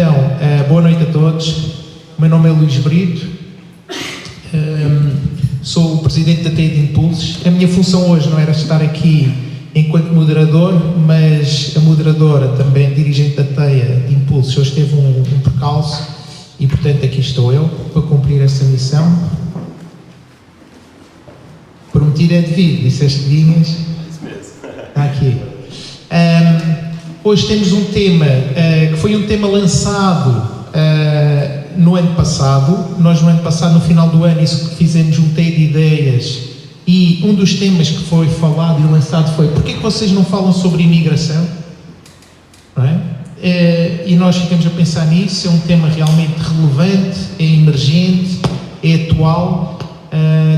Então, boa noite a todos. O meu nome é Luís Brito, sou o presidente da TEIA de Impulsos. A minha função hoje não era estar aqui enquanto moderador, mas a moderadora, também dirigente da TEIA de Impulsos, hoje teve um percalço e, portanto, aqui estou eu para cumprir essa missão. Prometido é devido, disseste que vinhas. Isso mesmo. Está aqui. Hoje temos um tema que foi um tema lançado no ano passado. Nós no ano passado, no final do ano, fizemos um TEI de ideias e um dos temas que foi falado e lançado foi: porquê que vocês não falam sobre imigração? Não é? E nós ficamos a pensar nisso. É um tema realmente relevante, é emergente, é atual,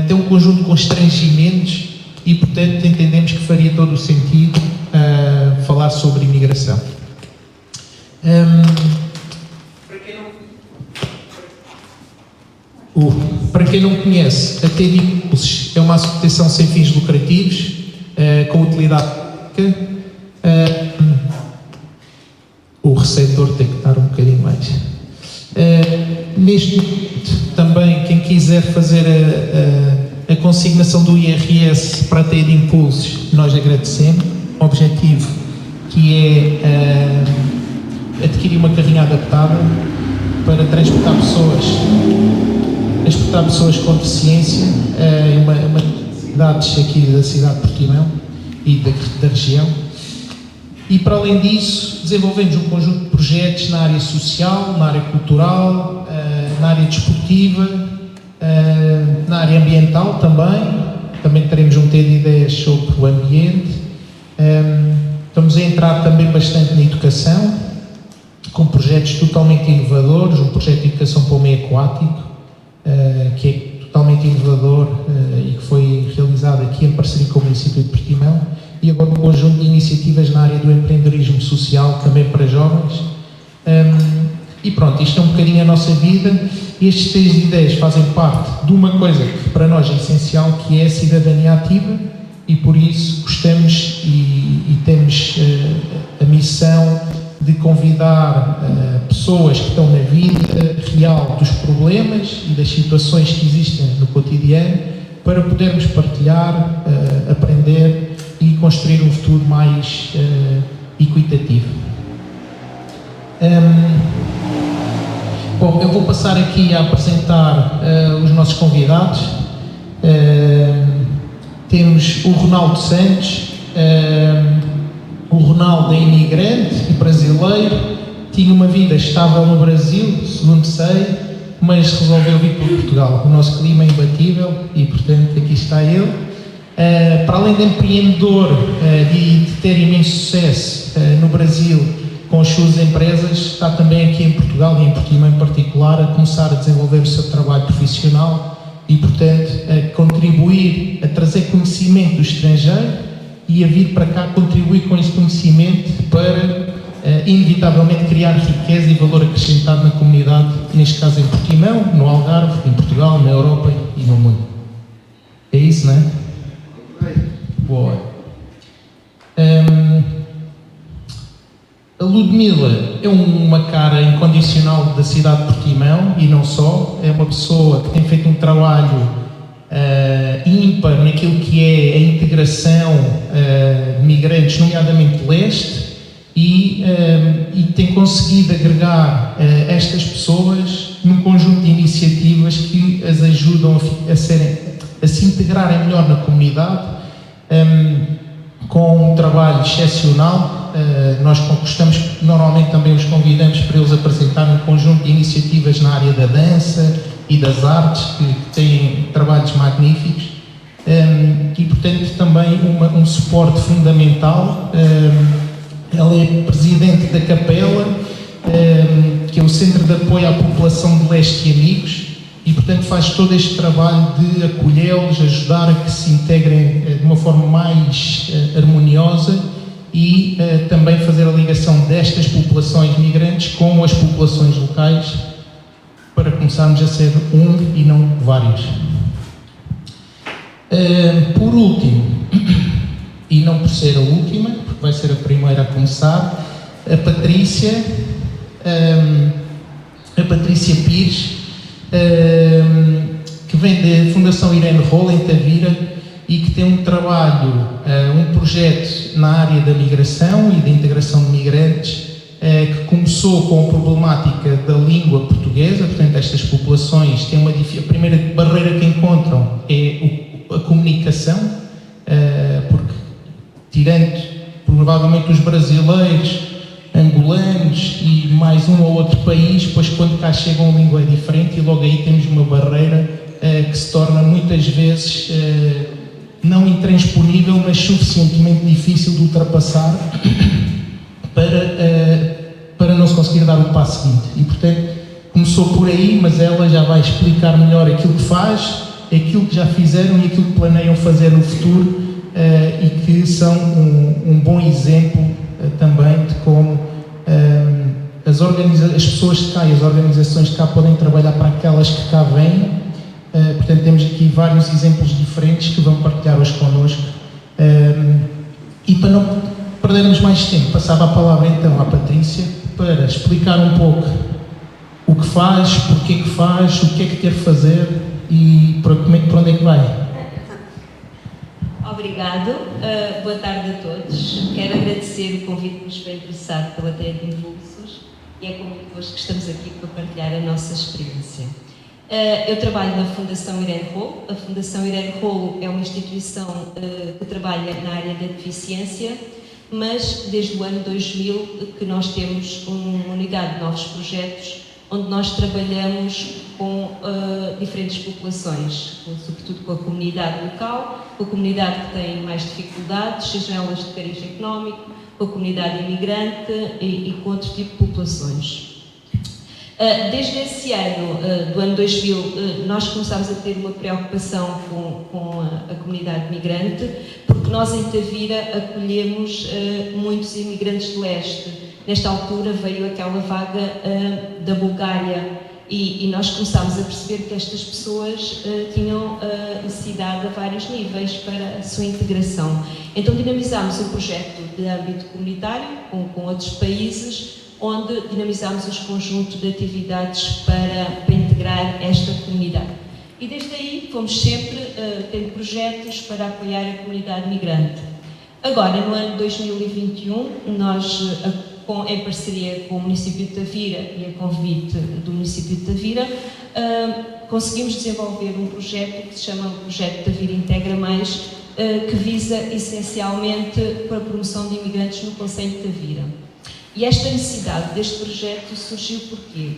tem um conjunto de constrangimentos e, portanto, entendemos que faria todo o sentido falar sobre imigração. Para quem não conhece, a TEIA de Impulsos é uma associação sem fins lucrativos, com utilidade pública. O receptor tem que estar um bocadinho mais. Neste momento, também, quem quiser fazer a consignação do IRS para a TEIA de Impulsos, nós agradecemos. O objetivo que é adquirir uma carrinha adaptada para transportar pessoas com deficiência em uma cidades aqui da cidade de Portimão e da região. E, para além disso, desenvolvemos um conjunto de projetos na área social, na área cultural, na área desportiva, na área ambiental também teremos um TEI de ideias sobre o ambiente. Estamos a entrar também bastante na educação, com projetos totalmente inovadores, um projeto de educação para o meio aquático, que é totalmente inovador e que foi realizado aqui em parceria com o município de Portimão, e agora um conjunto de iniciativas na área do empreendedorismo social, também para jovens. E pronto, isto é um bocadinho a nossa vida. Estes TEIs de ideias fazem parte de uma coisa que para nós é essencial, que é a cidadania ativa, e por isso gostamos e temos a missão de convidar pessoas que estão na vida real dos problemas e das situações que existem no cotidiano para podermos partilhar, aprender e construir um futuro mais equitativo. Bom, eu vou passar aqui a apresentar os nossos convidados. Temos o Ronaldo Santos. O Ronaldo é imigrante e brasileiro, tinha uma vida estável no Brasil, segundo sei, mas resolveu vir para Portugal. O nosso clima é imbatível e, portanto, aqui está ele. Para além de empreendedor e de ter imenso sucesso no Brasil com as suas empresas, está também aqui em Portugal e em Portimão em particular a começar a desenvolver o seu trabalho profissional e, portanto, a contribuir, a trazer conhecimento do estrangeiro e a vir para cá contribuir com esse conhecimento para, inevitavelmente, criar riqueza e valor acrescentado na comunidade, neste caso em Portimão, no Algarve, em Portugal, na Europa e no mundo. É isso, não é? Boa. A Ludmila é uma cara incondicional da cidade de Portimão e não só. É uma pessoa que tem feito um trabalho ímpar naquilo que é a integração de migrantes, nomeadamente de leste, e tem conseguido agregar estas pessoas num conjunto de iniciativas que as ajudam a se integrarem melhor na comunidade, com um trabalho excepcional. Nós normalmente também os convidamos para eles apresentarem um conjunto de iniciativas na área da dança e das artes, que têm trabalhos magníficos, e, portanto, também um suporte fundamental. Ela é presidente da Capela, que é o Centro de Apoio à População de Leste e Amigos, e, portanto, faz todo este trabalho de acolhê-los, ajudar a que se integrem de uma forma mais harmoniosa e também fazer a ligação destas populações migrantes com as populações locais, para começarmos a ser um e não vários. Por último, e não por ser a última, porque vai ser a primeira a começar, a Patrícia a Patrícia Pires, que vem da Fundação Irene Roll, em Tavira, e que tem um trabalho, um projeto na área da migração e da integração de migrantes, que começou com a problemática da língua portuguesa. Portanto, estas populações têm a primeira barreira que encontram é a comunicação, porque, tirando provavelmente os brasileiros, angolanos e mais um ou outro país, depois quando cá chegam a língua é diferente e logo aí temos uma barreira que se torna muitas vezes não intransponível, mas suficientemente difícil de ultrapassar para não se conseguir dar o passo seguinte. E portanto começou por aí, mas ela já vai explicar melhor aquilo que faz, aquilo que já fizeram e aquilo que planeiam fazer no futuro, e que são um bom exemplo também de como as pessoas de cá e as organizações de cá podem trabalhar para aquelas que cá vêm. Portanto, temos aqui vários exemplos diferentes que vão partilhar hoje connosco. E para não perdermos mais tempo, passava a palavra então à Patrícia para explicar um pouco o que faz, porquê que faz, o que é que quer fazer e para onde é que vai. Obrigado, boa tarde a todos. Quero agradecer o convite que nos foi interessado pela TED Impulsos e é com muito gosto que estamos aqui para partilhar a nossa experiência. Eu trabalho na Fundação Irene Roll. A Fundação Irene Roll é uma instituição que trabalha na área da deficiência, mas desde o ano 2000 que nós temos uma unidade de novos projetos onde nós trabalhamos com diferentes populações, sobretudo com a comunidade local, com a comunidade que tem mais dificuldades, sejam elas de cariz económico, com a comunidade imigrante e com outro tipo de populações. Desde esse ano, do ano 2000, nós começámos a ter uma preocupação com a comunidade migrante, porque nós em Tavira acolhemos muitos imigrantes de leste. Nesta altura veio aquela vaga da Bulgária e nós começámos a perceber que estas pessoas tinham necessidade a vários níveis para a sua integração. Então dinamizámos um projeto de âmbito comunitário com outros países, onde dinamizámos os conjuntos de atividades para integrar esta comunidade. E desde aí fomos sempre tendo projetos para apoiar a comunidade migrante. Agora, no ano 2021, nós, em parceria com o município de Tavira e a convite do município de Tavira, conseguimos desenvolver um projeto que se chama o Projeto Tavira Integra Mais, que visa essencialmente para a promoção de imigrantes no concelho de Tavira. E esta necessidade deste projeto surgiu porquê?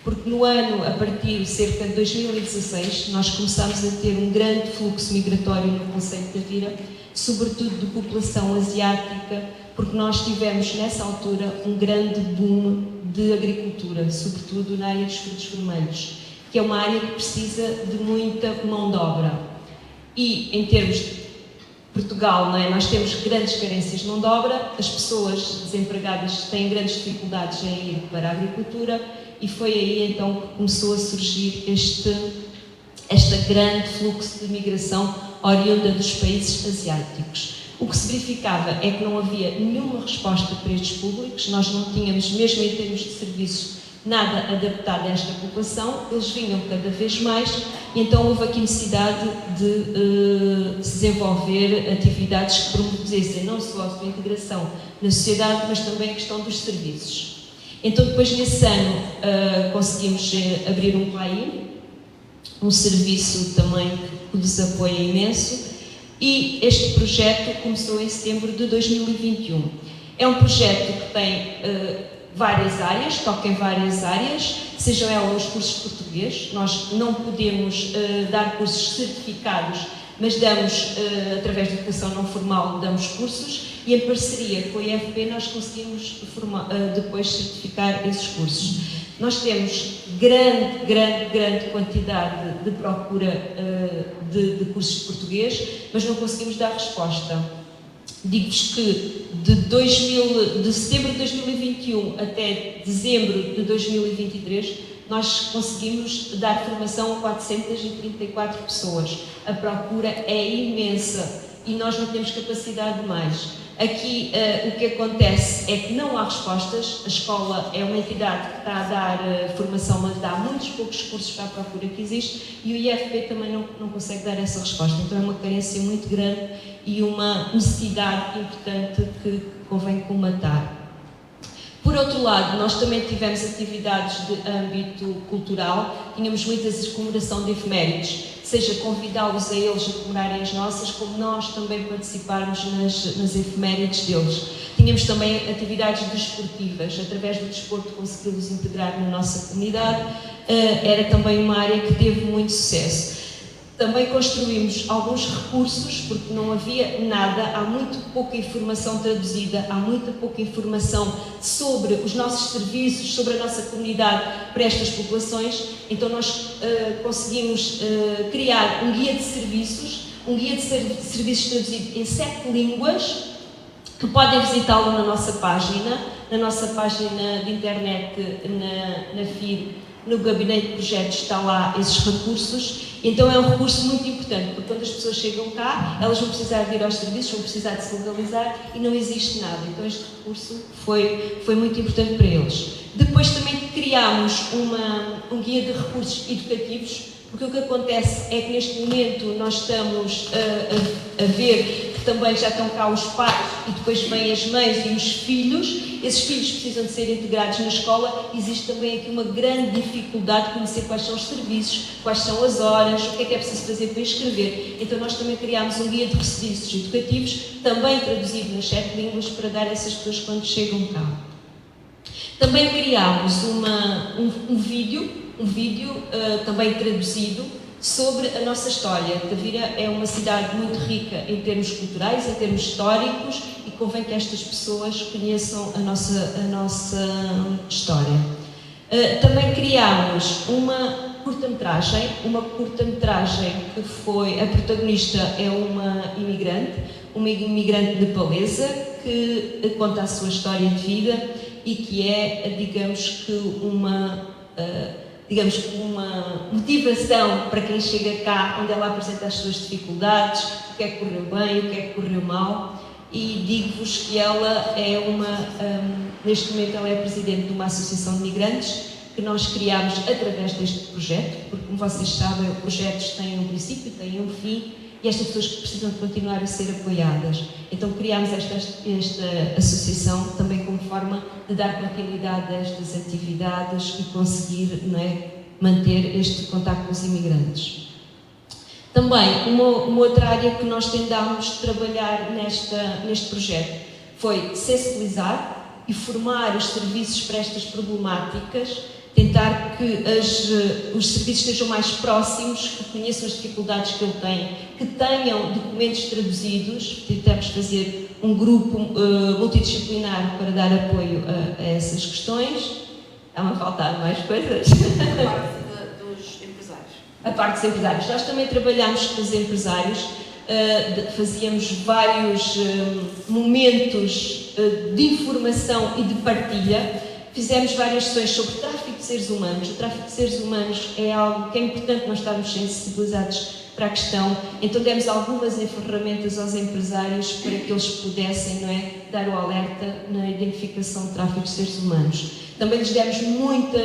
Porque no ano, a partir de cerca de 2016, nós começámos a ter um grande fluxo migratório no concelho de Tavira, sobretudo de população asiática, porque nós tivemos nessa altura um grande boom de agricultura, sobretudo na área dos frutos vermelhos, que é uma área que precisa de muita mão de obra. E em termos de Portugal, não é? Nós temos grandes carências de mão de obra, as pessoas desempregadas têm grandes dificuldades em ir para a agricultura e foi aí então que começou a surgir este grande fluxo de migração oriunda dos países asiáticos. O que se verificava é que não havia nenhuma resposta para estes públicos, nós não tínhamos, mesmo em termos de serviços, nada adaptado a esta população, eles vinham cada vez mais e então houve aqui necessidade de desenvolver atividades que promovessem não só a sua integração na sociedade, mas também a questão dos serviços. Então depois nesse ano conseguimos abrir um PAI, um serviço também que lhes apoia imenso, e este projeto começou em setembro de 2021. É um projeto que tem várias áreas, toca em várias áreas, sejam elas os cursos de português. Nós não podemos dar cursos certificados, mas damos, através da educação não formal, damos cursos e em parceria com a IFP nós conseguimos depois certificar esses cursos. Nós temos grande quantidade de procura de cursos de português, mas não conseguimos dar resposta. Digo-vos que de setembro de 2021 até dezembro de 2023, nós conseguimos dar formação a 434 pessoas. A procura é imensa e nós não temos capacidade de mais. Aqui o que acontece é que não há respostas, a escola é uma entidade que está a dar formação, mas dá muitos poucos cursos para a procura que existe e o IFP também não consegue dar essa resposta, então é uma carência muito grande e uma necessidade importante que convém colmatar. Por outro lado, nós também tivemos atividades de âmbito cultural, tínhamos muitas comemoração de efemérides, seja convidá-los a eles a comemorarem as nossas, como nós também participarmos nas efemérides deles. Tínhamos também atividades desportivas, através do desporto conseguimos integrar na nossa comunidade, era também uma área que teve muito sucesso. Também construímos alguns recursos, porque não havia nada, há muito pouca informação traduzida, há muita pouca informação sobre os nossos serviços, sobre a nossa comunidade para estas populações, então nós conseguimos criar um guia de serviços traduzido em 7 línguas, que podem visitá-lo na nossa página de internet, na FIR, no Gabinete de Projetos está lá esses recursos, então é um recurso muito importante, porque quando as pessoas chegam cá, elas vão precisar de ir aos serviços, vão precisar de se legalizar e não existe nada, então este recurso foi muito importante para eles. Depois também criámos um guia de recursos educativos, porque o que acontece é que neste momento nós estamos a ver que também já estão cá os pais e depois vêm as mães e os filhos. Esses filhos precisam de ser integrados na escola. Existe também aqui uma grande dificuldade de conhecer quais são os serviços, quais são as horas, o que é preciso fazer para inscrever. Então nós também criámos um guia de serviços educativos, também traduzido nas 7 línguas, para dar a essas pessoas quando chegam cá. Também criámos um vídeo também traduzido sobre a nossa história. Tavira é uma cidade muito rica em termos culturais, em termos históricos, e convém que estas pessoas conheçam a nossa história. Também criámos uma curta-metragem que foi, a protagonista é uma imigrante nepalesa que conta a sua história de vida e que é, digamos que uma motivação para quem chega cá, onde ela apresenta as suas dificuldades, o que é que correu bem, o que é que correu mal, e digo-vos que ela é neste momento ela é presidente de uma associação de migrantes que nós criámos através deste projeto, porque como vocês sabem, os projetos têm um princípio, têm um fim, e estas pessoas que precisam de continuar a ser apoiadas. Então criámos esta associação também como forma de dar continuidade a estas atividades e conseguir, manter este contacto com os imigrantes. Também, uma outra área que nós tentámos trabalhar neste projeto foi sensibilizar e formar os serviços para estas problemáticas, tentar que os serviços estejam mais próximos, que conheçam as dificuldades que ele tem, que tenham documentos traduzidos. Tentamos fazer um grupo multidisciplinar para dar apoio a essas questões. Está-me a faltar mais coisas. A parte dos empresários. A parte dos empresários. Nós também trabalhamos com os empresários, fazíamos vários momentos de informação e de partilha. Fizemos várias sessões sobre tráfico de seres humanos. O tráfico de seres humanos é algo que é importante nós estarmos sensibilizados para a questão. Então demos algumas ferramentas aos empresários para que eles pudessem, dar o alerta na identificação de tráfico de seres humanos. Também lhes demos muita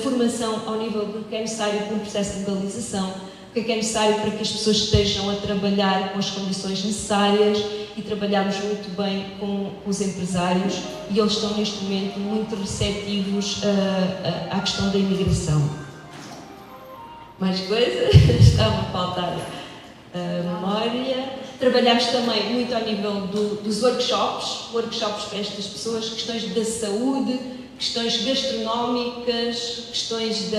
formação ao nível do que é necessário para um processo de legalização, o que é necessário para que as pessoas estejam a trabalhar com as condições necessárias, e trabalhamos muito bem com os empresários e eles estão neste momento muito receptivos à questão da imigração. Mais coisas? Está-me a faltar a memória. Trabalhamos também muito ao nível dos workshops para estas pessoas, questões da saúde, questões gastronómicas, questões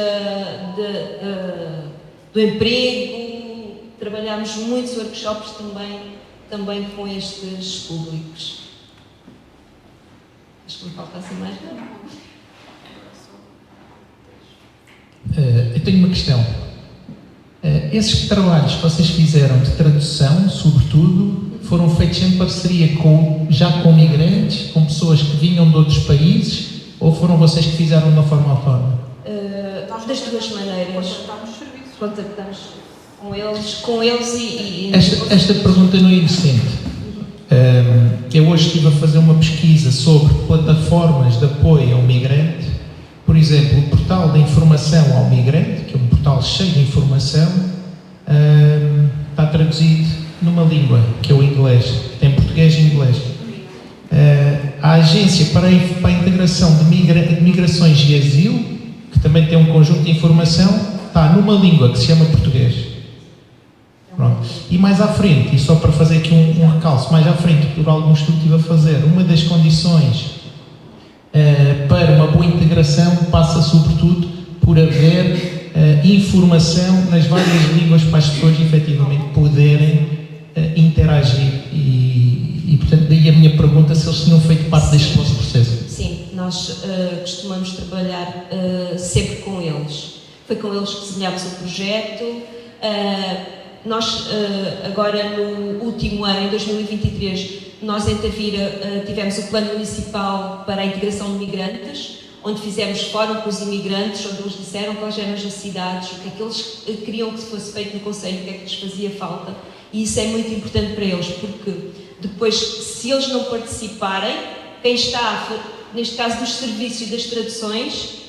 do emprego. Trabalhamos muitos workshops também com estes públicos. Acho que me falta assim mais nada. Eu tenho uma questão. Esses trabalhos que vocês fizeram de tradução, sobretudo, foram feitos em parceria já com migrantes, com pessoas que vinham de outros países, ou foram vocês que fizeram de uma forma autónoma? Das duas maneiras. Contactamos com eles e... Esta pergunta não é inocente. que eu hoje estive a fazer uma pesquisa sobre plataformas de apoio ao migrante. Por exemplo, o portal de informação ao migrante, que é um portal cheio de informação, está traduzido numa língua, que é o inglês, tem português e inglês. A Agência para a Integração de Migrações e Asilo, que também tem um conjunto de informação, está numa língua que se chama português. Pronto. E mais à frente, e só para fazer aqui um recalço, mais à frente, por algum estudo que estive a fazer, uma das condições para uma boa integração passa sobretudo por haver informação nas várias línguas para as pessoas efetivamente poderem interagir e portanto daí a minha pergunta se eles tinham feito parte deste vosso processo. Sim, nós costumamos trabalhar sempre com eles. Foi com eles que desenhámos o projeto. Nós agora no último ano, em 2023, nós em Tavira tivemos o plano municipal para a integração de migrantes, onde fizemos fórum com os imigrantes, onde eles disseram quais eram as necessidades, o que é que eles queriam que fosse feito no Conselho, o que é que lhes fazia falta, e isso é muito importante para eles, porque depois, se eles não participarem, quem está, neste caso dos serviços e das traduções,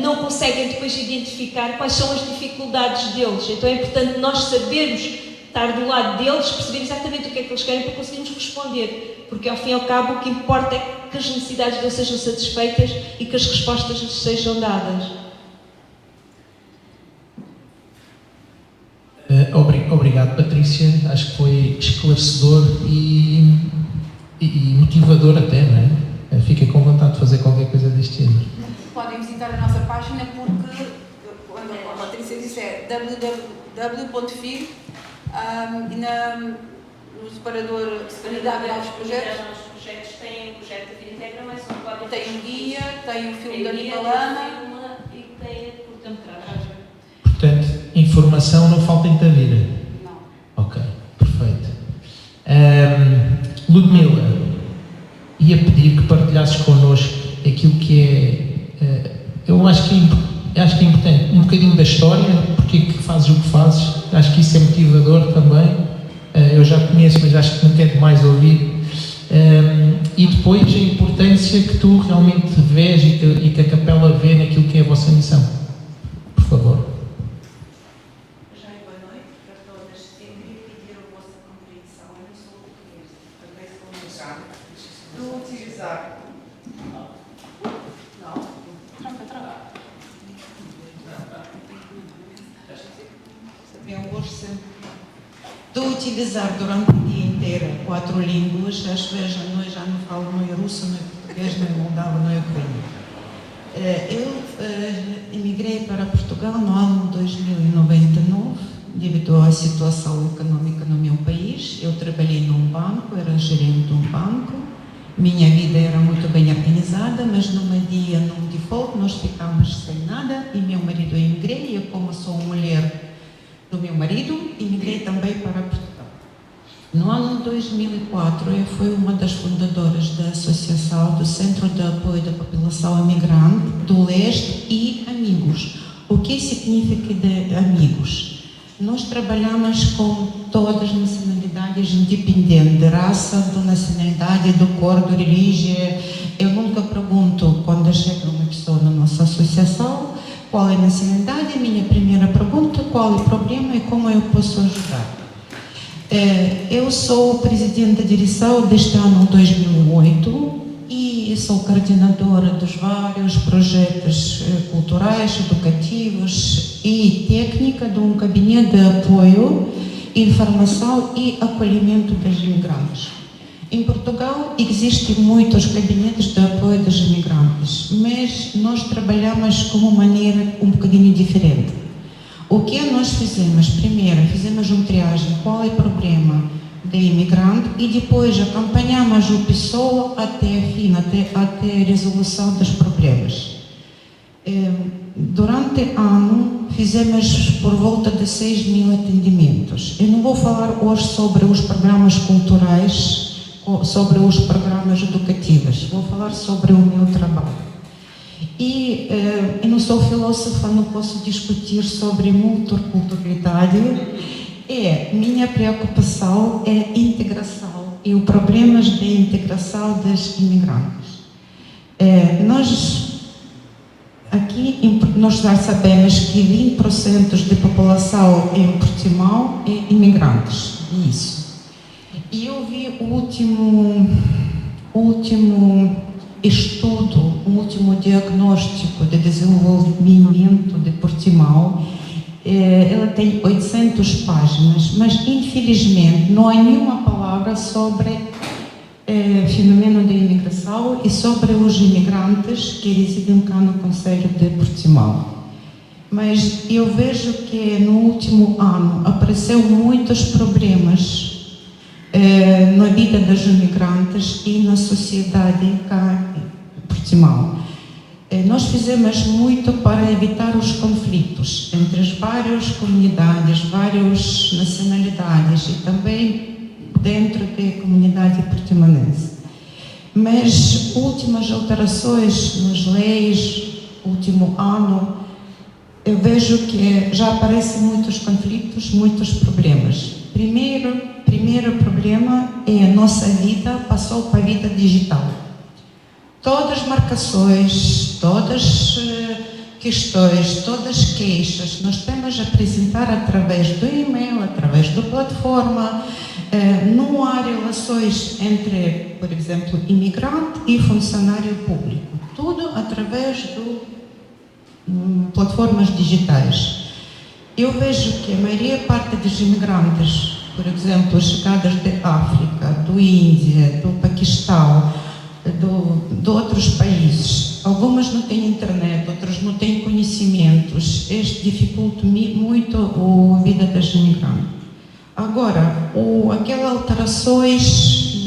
não conseguem depois identificar quais são as dificuldades deles. Então é importante nós sabermos estar do lado deles, perceber exatamente o que é que eles querem para conseguirmos responder, porque ao fim e ao cabo o que importa é que as necessidades deles sejam satisfeitas e que as respostas lhes sejam dadas. Obrigado, Patrícia. Acho que foi esclarecedor e motivador até, não é? Fica com vontade de fazer qualquer coisa deste género. Podem visitar a nossa página porque, quando a Patrícia disse, é www.fir e no separador Sanidade e Novos Projetos. Os projetos têm o projeto de Integra, mas não podem. Tem um guia, tem o filme da Nicolana e tem a curta-metragem. Portanto, informação não falta em Tavira. Não. Ok, perfeito. Ludmila, ia pedir que partilhasses connosco aquilo que é. Eu acho que é importante, um bocadinho da história, porque é que fazes o que fazes. Acho que isso é motivador também. Eu já conheço, mas acho que não quero mais ouvir. E depois a importância que tu realmente vês e que a Capela vê naquilo que é a vossa missão. Por favor. Já boa noite para todas. Eu queria pedir a vossa compreensão. Eu não sou portuguesa, também sou migrante. Estou a utilizar. Não. Estou a utilizar durante o dia inteiro 4 línguas. Às vezes nós já não falo nem russo, nem português, nem moldavo, nem ucraniano. Eu emigrei para Portugal no ano 2099, devido à situação econômica no meu país. Eu trabalhei num banco, era gerente de um banco. Minha vida era muito bem organizada, mas num dia, num default, nós ficamos sem nada e meu marido emigrei. Eu, como sou mulher do meu marido, emigrei também para Portugal. No ano 2004, eu fui uma das fundadoras da Associação do Centro de Apoio da População Imigrante do Leste e Amigos. O que significa de amigos? Nós trabalhamos com todas as nacionalidades, independente de raça, de nacionalidade, do cor, de religião. Eu nunca pergunto, quando chega uma pessoa na nossa associação, qual é a nacionalidade. Minha primeira pergunta, qual é o problema e como eu posso ajudar. Eu sou presidente da direção deste ano 2008 e sou coordenadora dos vários projetos culturais, educativos e técnica de um gabinete de apoio, informação e acolhimento dos imigrantes. Em Portugal existem muitos gabinetes de apoio dos imigrantes, mas nós trabalhamos com uma maneira um bocadinho diferente. O que nós fizemos? Primeiro, fizemos uma triagem, qual é o problema do imigrante, e depois acompanhamos a pessoa até a fim, até a resolução dos problemas. Durante o ano, fizemos por volta de 6.000 atendimentos. Eu não vou falar hoje sobre os programas culturais, sobre os programas educativos, vou falar sobre o meu trabalho. E eu não sou filósofa, não posso discutir sobre multiculturalidade. Minha preocupação é integração e os problemas de integração dos imigrantes. Nós já sabemos que 20% da população em Portimão é imigrantes, isso. E eu vi o último estudo, o último diagnóstico de desenvolvimento de Portimão. Ela tem 800 páginas, mas infelizmente não há nenhuma palavra sobre o fenômeno da imigração e sobre os imigrantes que residem cá no Concelho de Portimão. Mas eu vejo que no último ano apareceu muitos problemas na vida dos imigrantes e na sociedade cá em Portimão. Nós fizemos muito para evitar os conflitos entre as várias comunidades, várias nacionalidades e também dentro da comunidade portimonense. Mas últimas alterações nas leis, último ano, eu vejo que já aparecem muitos conflitos, muitos problemas. Primeiro problema é a nossa vida passou para a vida digital. Todas as marcações, todas as questões, todas as queixas, nós temos a apresentar através do e-mail, através da plataforma. Não há relações entre, por exemplo, imigrante e funcionário público. Tudo através de plataformas digitais. Eu vejo que a maioria parte dos imigrantes, por exemplo, chegadas da África, do Índia, do Paquistão, de outros países. Algumas não têm internet, outras não têm conhecimentos. Isto dificulta muito a vida dos imigrantes. Agora, aquelas alterações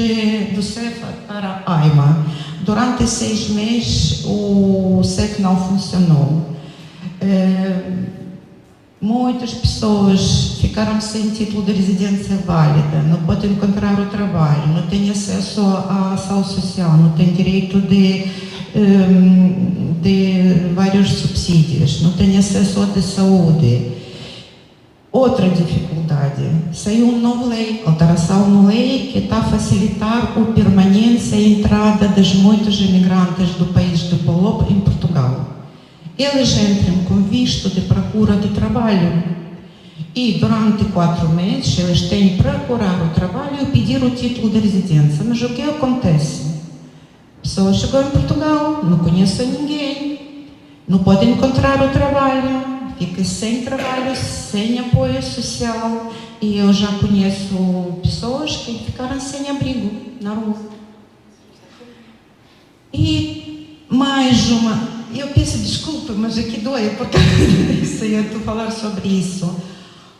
do CEF para a AIMA, durante 6 meses o CEF não funcionou. Muitas pessoas ficaram sem título de residência válida, não podem encontrar o trabalho, não têm acesso à saúde social, não têm direito de vários subsídios, não têm acesso à saúde. Outra dificuldade, saiu uma nova lei, alteração na lei que está a facilitar a permanência e a entrada de muitos imigrantes do país de Palop em Portugal. Eles entram com visto de procura de trabalho e durante 4 meses eles têm que procurar o trabalho e pedir o título de residência. Mas o que acontece? A pessoa chegou em Portugal, não conhece ninguém, não pode encontrar o trabalho, fica sem trabalho, sem apoio social. E eu já conheço pessoas que ficaram sem abrigo na rua. E mais uma... Eu peço desculpa, mas aqui dói, porque eu estou a falar sobre isso.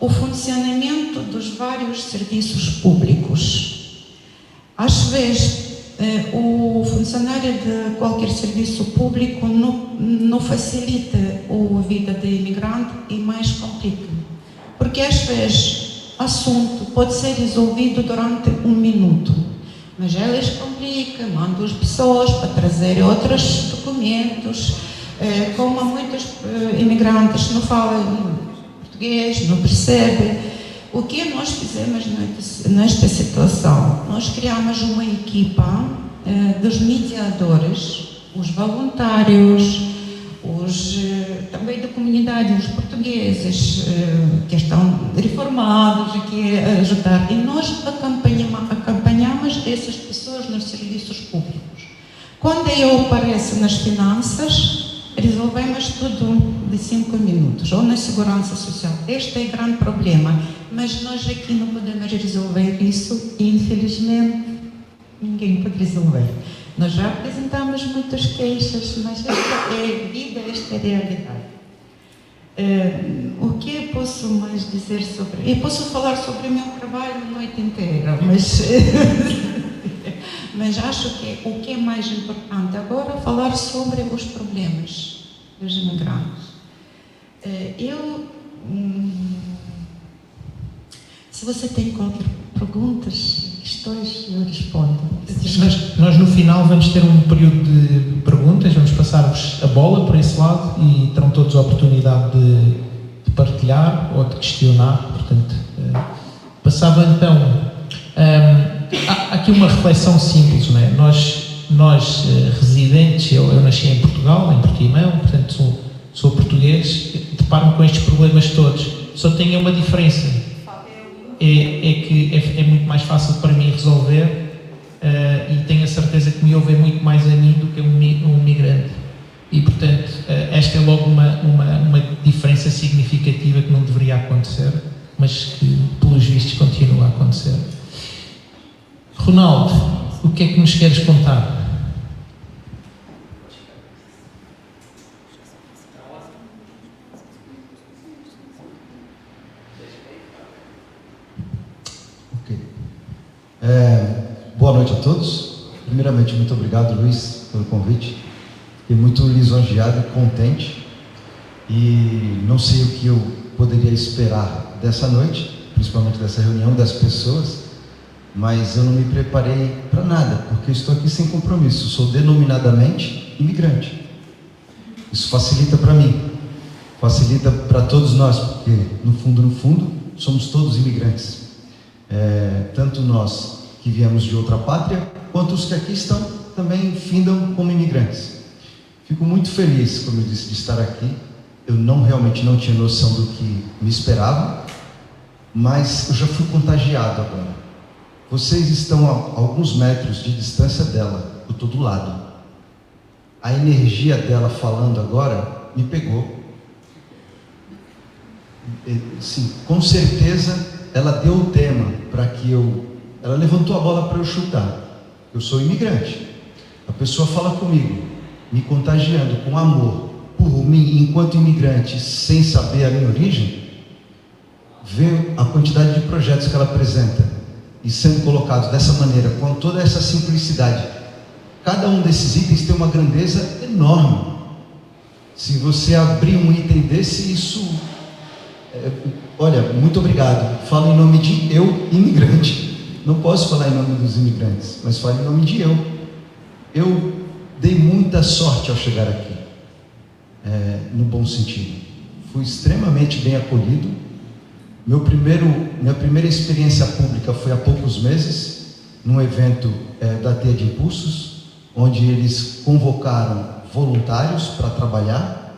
O funcionamento dos vários serviços públicos. Às vezes, o funcionário de qualquer serviço público não facilita a vida do imigrante e mais complica. Porque às vezes, o assunto pode ser resolvido durante 1 minuto. Mas eles complicam, mandam as pessoas para trazer outros documentos. Como muitos imigrantes não falam português, não percebem. O que nós fizemos nesta situação? Nós criamos uma equipa dos mediadores, os voluntários, também da comunidade, os portugueses que estão reformados aqui a ajudar. E nós acompanhamos essas pessoas nos serviços públicos. Quando eu apareço nas finanças, resolvemos tudo de 5 minutos, ou na segurança social. Este é o grande problema, mas nós aqui não podemos resolver isso e, infelizmente, ninguém pode resolver. Nós já apresentamos muitas queixas, mas esta é a vida, esta é a realidade. O que eu posso mais dizer sobre... Eu posso falar sobre o meu trabalho a noite inteira, mas acho que o que é mais importante agora é falar sobre os problemas dos imigrantes. Se você tem qualquer perguntas, questões, eu respondo. Nós no final vamos ter um período de perguntas, vamos passar-vos a bola por esse lado e terão todos a oportunidade de partilhar ou de questionar. Portanto, passava então... há aqui uma reflexão simples, não é? Nós residentes, eu nasci em Portugal, em Portimão, portanto sou português, deparo-me com estes problemas todos. Só tem uma diferença, é que é muito mais fácil para mim resolver e tenho a certeza que me ouvem muito mais a mim do que um migrante. E, portanto, esta é logo uma diferença significativa que não deveria acontecer, mas que, pelos vistos, continua a acontecer. Ronaldo, o que é que nos queres contar? Boa noite a todos. Primeiramente, muito obrigado, Luiz, pelo convite. Fiquei muito lisonjeado e contente. E não sei o que eu poderia esperar dessa noite, principalmente dessa reunião, das pessoas, mas eu não me preparei para nada, porque estou aqui sem compromisso. Sou denominadamente imigrante. Isso facilita para mim, facilita para todos nós, porque no fundo, somos todos imigrantes. Tanto nós que viemos de outra pátria, quanto os que aqui estão também findam como imigrantes. Fico muito feliz, como eu disse, de estar aqui. Eu realmente não tinha noção do que me esperava, mas eu já fui contagiado agora. Vocês estão a alguns metros de distância dela, eu estou do lado. A energia dela falando agora me pegou. Sim, com certeza ela deu o tema para que ela levantou a bola para eu chutar. Eu sou imigrante. A pessoa fala comigo, me contagiando com amor por mim enquanto imigrante, sem saber a minha origem. Ver a quantidade de projetos que ela apresenta e sendo colocados dessa maneira, com toda essa simplicidade. Cada um desses itens tem uma grandeza enorme. Se você abrir um item desse, olha, muito obrigado. Falo em nome de eu, imigrante. Não posso falar em nome dos imigrantes, mas falo em nome de eu. Eu dei muita sorte ao chegar aqui, no bom sentido. Fui extremamente bem acolhido. Minha primeira experiência pública foi há poucos meses, num evento da Teia de Impulsos, onde eles convocaram voluntários para trabalhar,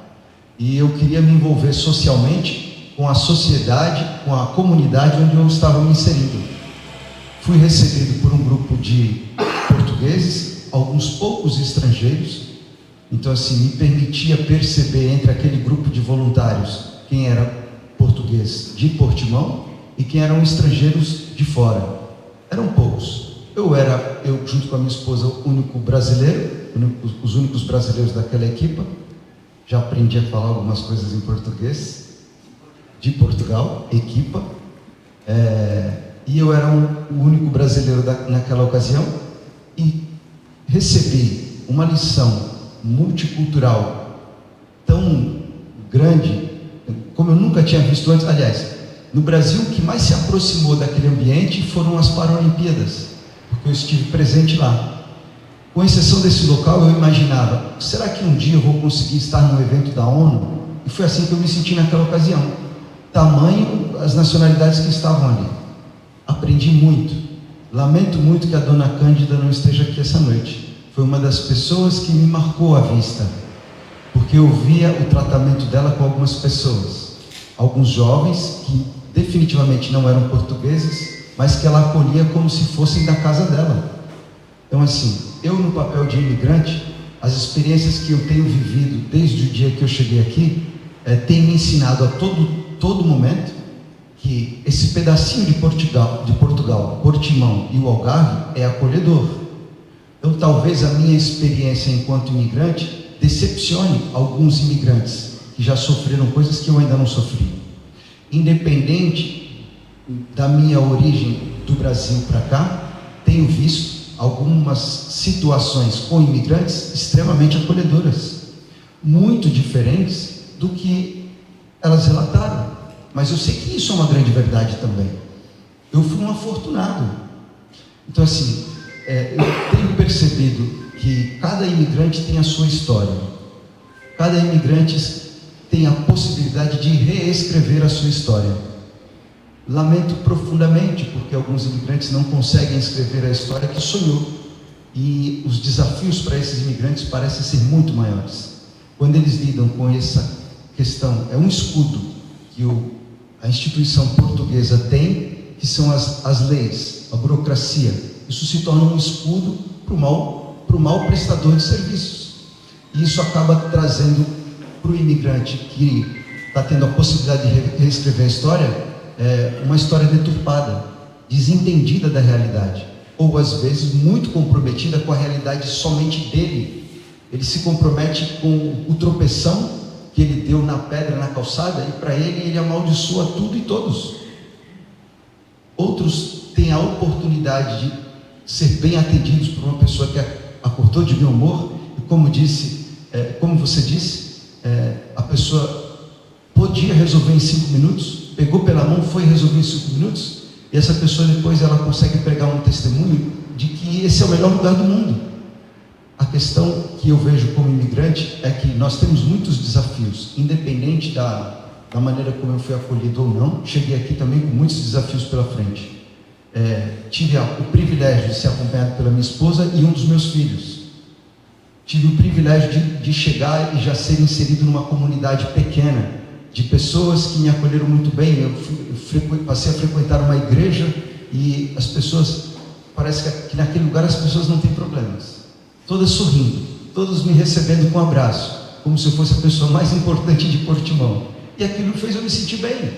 e eu queria me envolver socialmente com a sociedade, com a comunidade onde eu estava me inserindo. Fui recebido por um grupo de portugueses, alguns poucos estrangeiros. Então, assim, me permitia perceber entre aquele grupo de voluntários quem era português de Portimão e quem eram estrangeiros de fora. Eram poucos. Eu, junto com a minha esposa, o único brasileiro, os únicos brasileiros daquela equipa. Já aprendi a falar algumas coisas em português. De Portugal, equipa. E eu era o único brasileiro naquela ocasião e recebi uma lição multicultural tão grande como eu nunca tinha visto antes. Aliás, no Brasil o que mais se aproximou daquele ambiente foram as Paralimpíadas, porque eu estive presente lá. Com exceção desse local, eu imaginava, será que um dia eu vou conseguir estar num evento da ONU? E foi assim que eu me senti naquela ocasião. Tamanho as nacionalidades que estavam ali. Aprendi muito. Lamento muito que a dona Cândida não esteja aqui essa noite. Foi uma das pessoas que me marcou a vista, porque eu via o tratamento dela com algumas pessoas, alguns jovens que definitivamente não eram portugueses, mas que ela acolhia como se fossem da casa dela. Então, assim, eu no papel de imigrante, as experiências que eu tenho vivido desde o dia que eu cheguei aqui, têm me ensinado a todo momento que esse pedacinho de Portugal, Portimão e o Algarve é acolhedor. Então, talvez a minha experiência enquanto imigrante decepcione alguns imigrantes que já sofreram coisas que eu ainda não sofri. Independente da minha origem do Brasil para cá, tenho visto algumas situações com imigrantes extremamente acolhedoras, muito diferentes do que elas relataram. Mas eu sei que isso é uma grande verdade também. Eu fui um afortunado. Então, assim, eu tenho percebido que cada imigrante tem a sua história. Cada imigrante tem a possibilidade de reescrever a sua história. lamento profundamente porque alguns imigrantes não conseguem escrever a história que sonhou, e os desafios para esses imigrantes parecem ser muito maiores. Quando eles lidam com essa questão, é um escudo que a instituição portuguesa tem, que são as leis, a burocracia. Isso se torna um escudo para o mau prestador de serviços. E isso acaba trazendo para o imigrante que está tendo a possibilidade de reescrever a história, uma história deturpada, desentendida da realidade, ou às vezes muito comprometida com a realidade somente dele. Ele se compromete com o tropeção que ele deu na pedra, na calçada, e para ele amaldiçoa tudo e todos. Outros têm a oportunidade de ser bem atendidos por uma pessoa que acordou de bom humor, e como você disse, a pessoa podia resolver em 5 minutos, pegou pela mão, foi resolver em 5 minutos, e essa pessoa depois ela consegue pregar um testemunho de que esse é o melhor lugar do mundo. A questão que eu vejo como imigrante é que nós temos muitos desafios, independente da maneira como eu fui acolhido ou não. Cheguei aqui também com muitos desafios pela frente. Tive o privilégio de ser acompanhado pela minha esposa e um dos meus filhos. Tive o privilégio de chegar e já ser inserido numa comunidade pequena, de pessoas que me acolheram muito bem. Eu passei a frequentar uma igreja e as pessoas, parece que naquele lugar as pessoas não têm problemas. Todas sorrindo, todos me recebendo com um abraço, como se eu fosse a pessoa mais importante de Portimão. E aquilo fez eu me sentir bem.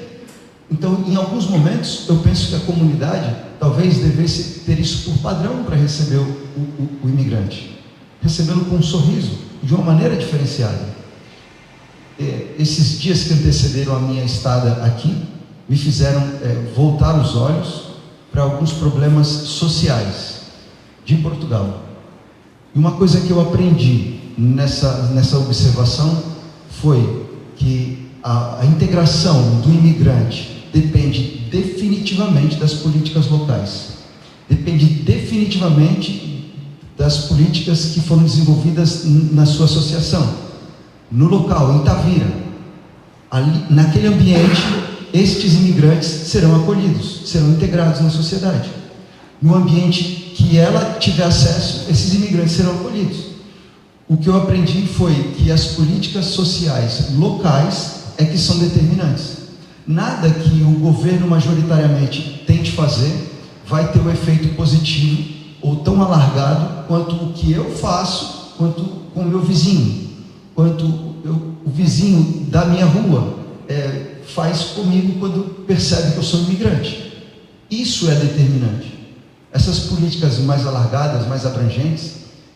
Então, em alguns momentos, eu penso que a comunidade talvez devesse ter isso por padrão para receber o imigrante. Recebê-lo com um sorriso, de uma maneira diferenciada. Esses dias que antecederam a minha estada aqui me fizeram voltar os olhos para alguns problemas sociais de Portugal. E uma coisa que eu aprendi nessa observação foi que a integração do imigrante depende definitivamente das políticas locais, depende definitivamente das políticas que foram desenvolvidas na sua associação. No local, em Tavira, ali, naquele ambiente, estes imigrantes serão acolhidos, serão integrados na sociedade. No ambiente que ela tiver acesso, esses imigrantes serão acolhidos. O que eu aprendi foi que as políticas sociais locais é que são determinantes. Nada que o governo majoritariamente tente fazer vai ter um efeito positivo ou tão alargado quanto o que eu faço, quanto com o meu vizinho, quanto o vizinho da minha rua faz comigo quando percebe que eu sou imigrante. Isso é determinante. Essas políticas mais alargadas, mais abrangentes,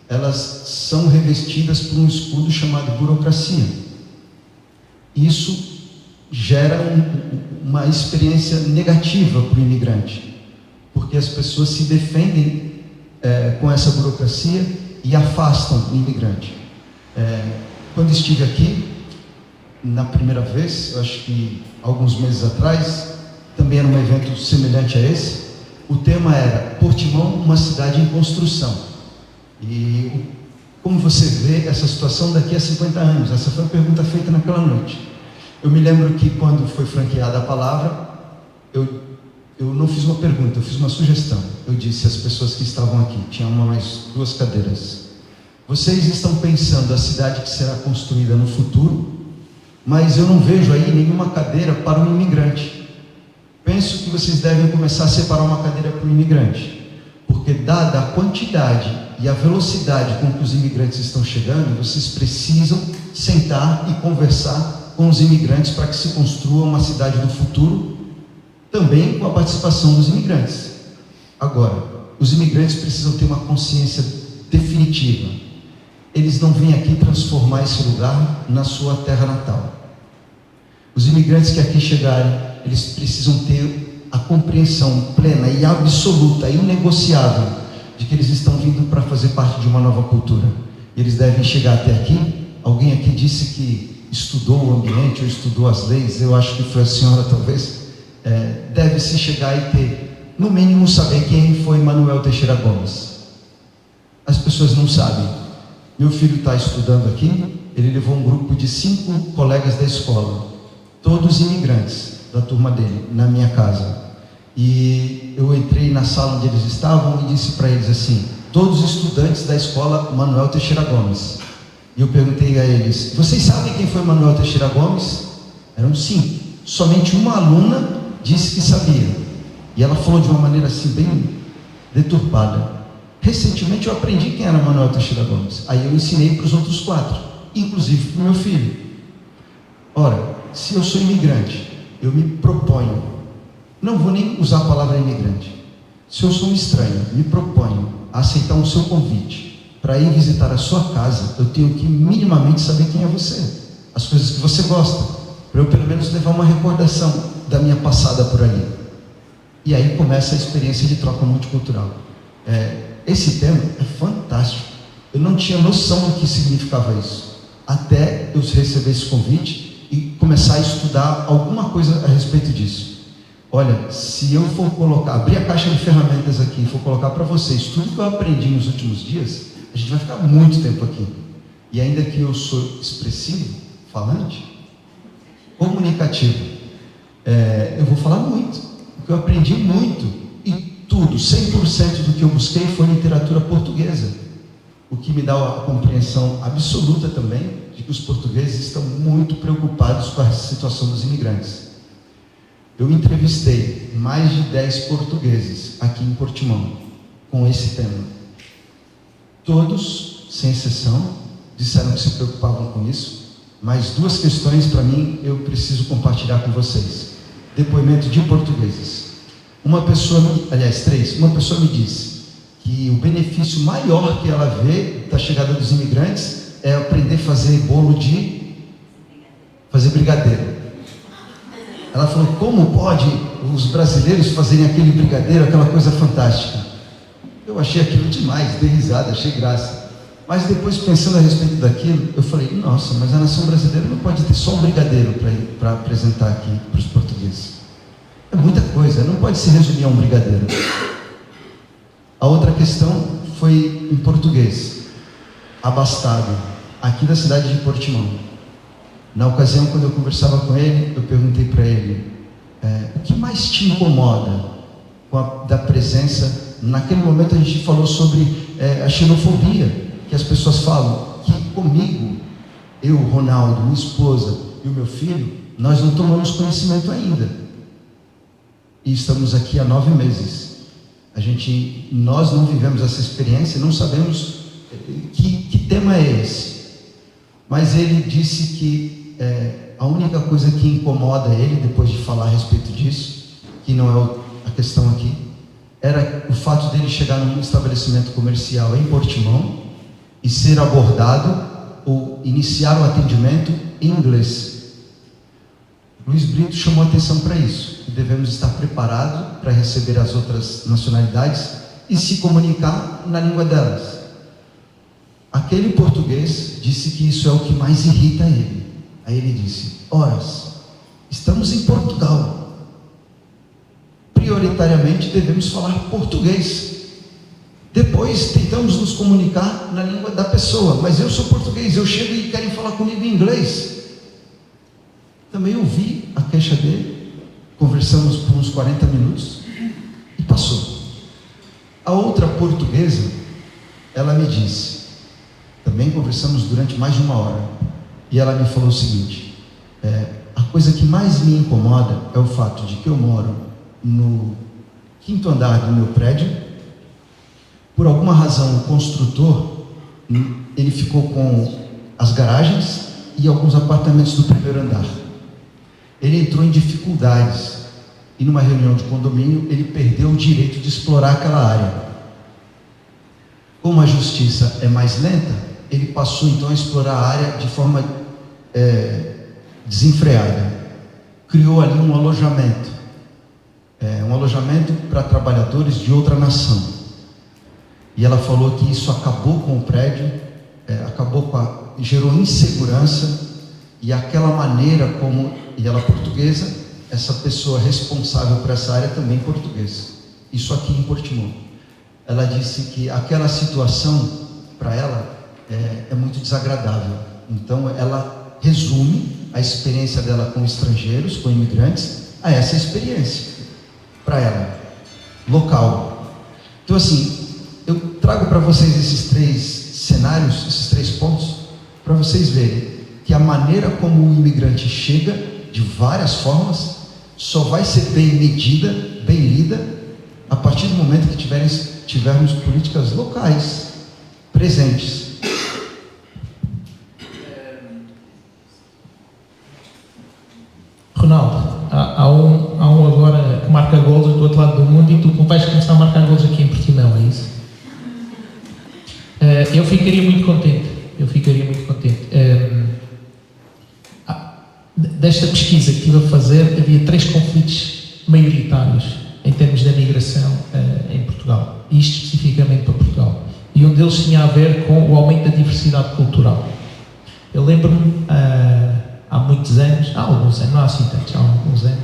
elas são revestidas por um escudo chamado burocracia. Isso gera uma experiência negativa para o imigrante, porque as pessoas se defendem com essa burocracia e afastam o imigrante. Quando estive aqui, na primeira vez, eu acho que alguns meses atrás, também era um evento semelhante a esse. O tema era Portimão, uma cidade em construção. E como você vê essa situação daqui a 50 anos? Essa foi a pergunta feita naquela noite. Eu me lembro que quando foi franqueada a palavra, eu não fiz uma pergunta, eu fiz uma sugestão. Eu disse às pessoas que estavam aqui, tinha mais 2 cadeiras: vocês estão pensando a cidade que será construída no futuro, mas eu não vejo aí nenhuma cadeira para um imigrante. Penso que vocês devem começar a separar uma cadeira para o imigrante, porque dada a quantidade e a velocidade com que os imigrantes estão chegando, vocês precisam sentar e conversar com os imigrantes para que se construa uma cidade do futuro, também com a participação dos imigrantes. Agora, os imigrantes precisam ter uma consciência definitiva. Eles não vêm aqui transformar esse lugar na sua terra natal. Os imigrantes que aqui chegarem, eles precisam ter a compreensão plena e absoluta, inegociável, de que eles estão vindo para fazer parte de uma nova cultura. E eles devem chegar até aqui. Alguém aqui disse que estudou o ambiente ou estudou as leis, eu acho que foi a senhora talvez. Deve-se chegar e ter, no mínimo, saber quem foi Manuel Teixeira Gomes. As pessoas não sabem. Meu filho está estudando aqui, ele levou um grupo de 5 colegas da escola, todos imigrantes. da turma dele, na minha casa. E eu entrei na sala onde eles estavam e disse para eles assim: todos os estudantes da escola Manuel Teixeira Gomes. E eu perguntei a eles: vocês sabem quem foi Manuel Teixeira Gomes? Eram 5. Somente uma aluna disse que sabia. E ela falou de uma maneira assim, bem deturpada: recentemente eu aprendi quem era Manuel Teixeira Gomes. Aí eu ensinei para os outros 4, inclusive para o meu filho. Ora, se eu sou imigrante, eu me proponho, não vou nem usar a palavra imigrante, se eu sou um estranho, me proponho a aceitar o seu convite para ir visitar a sua casa, eu tenho que minimamente saber quem é você, as coisas que você gosta, para eu pelo menos levar uma recordação da minha passada por ali. E aí começa a experiência de troca multicultural. Esse tema é fantástico. Eu não tinha noção do que significava isso, até eu receber esse convite e começar a estudar alguma coisa a respeito disso. Olha, se eu for abrir a caixa de ferramentas aqui e for colocar para vocês tudo que eu aprendi nos últimos dias, a gente vai ficar muito tempo aqui. E ainda que eu sou expressivo, falante, comunicativo, eu vou falar muito, porque eu aprendi muito, e tudo, 100% do que eu busquei foi literatura portuguesa, o que me dá a compreensão absoluta também de que os portugueses estão muito preocupados com a situação dos imigrantes. Eu entrevistei mais de 10 portugueses aqui em Portimão com esse tema. Todos, sem exceção, disseram que se preocupavam com isso, mas 2 questões para mim eu preciso compartilhar com vocês. Depoimento de portugueses. Uma pessoa, aliás 3, uma pessoa me disse que o benefício maior que ela vê da chegada dos imigrantes é aprender a fazer fazer brigadeiro. Ela falou: como pode os brasileiros fazerem aquele brigadeiro, aquela coisa fantástica? Eu achei aquilo demais, dei risada, achei graça. Mas depois, pensando a respeito daquilo, eu falei: nossa, mas a nação brasileira não pode ter só um brigadeiro para apresentar aqui para os portugueses. É muita coisa, não pode se resumir a um brigadeiro. A outra questão foi em português, abastado, aqui da cidade de Portimão. Na ocasião, quando eu conversava com ele, eu perguntei para ele: o que mais te incomoda da presença? Naquele momento a gente falou sobre a xenofobia, que as pessoas falam que comigo, eu, Ronaldo, minha esposa e o meu filho, nós não tomamos conhecimento ainda. E estamos aqui há 9 meses. Nós não vivemos essa experiência, não sabemos que tema é esse. Mas ele disse que a única coisa que incomoda ele, depois de falar a respeito disso, que não é a questão aqui, era o fato dele chegar num estabelecimento comercial em Portimão e ser abordado ou iniciar o atendimento em inglês. Luiz Brito chamou atenção para isso, que devemos estar preparados para receber as outras nacionalidades e se comunicar na língua delas. Aquele português disse que isso é o que mais irrita ele. Aí ele disse: horas, estamos em Portugal, prioritariamente devemos falar português, depois tentamos nos comunicar na língua da pessoa, mas eu sou português, eu chego e querem falar comigo em inglês. Também ouvi a queixa dele, conversamos por uns 40 minutos e passou. A outra portuguesa, ela me disse, também conversamos durante mais de 1 hora, e ela me falou o seguinte: a coisa que mais me incomoda é o fato de que eu moro no 5º andar do meu prédio. Por alguma razão, o construtor, ele ficou com as garagens e alguns apartamentos do 1º andar. Ele entrou em dificuldades e numa reunião de condomínio ele perdeu o direito de explorar aquela área. Como a justiça é mais lenta, ele passou então a explorar a área de forma desenfreada. Criou ali um alojamento para trabalhadores de outra nação. E ela falou que isso acabou com o prédio, gerou insegurança, e aquela maneira como, e ela portuguesa, essa pessoa responsável por essa área também portuguesa, isso aqui em Portimão. Ela disse que aquela situação para ela é muito desagradável. Então ela resume a experiência dela com estrangeiros, com imigrantes, a essa experiência para ela, local. Então, assim, eu trago para vocês esses 3 cenários, esses 3 pontos, para vocês verem que a maneira como o imigrante chega, de várias formas, só vai ser bem medida, bem lida, a partir do momento que tivermos políticas locais presentes. Ronaldo, há um agora que marca golos do outro lado do mundo e tu vais começar a marcar golos aqui em Portimão, é isso? Eu ficaria muito contente. Desta pesquisa que estive a fazer, havia 3 conflitos maioritários em termos da migração em Portugal, e isto especificamente para Portugal. E um deles tinha a ver com o aumento da diversidade cultural. Eu lembro-me, há muitos anos, não há assim tantos, há alguns anos,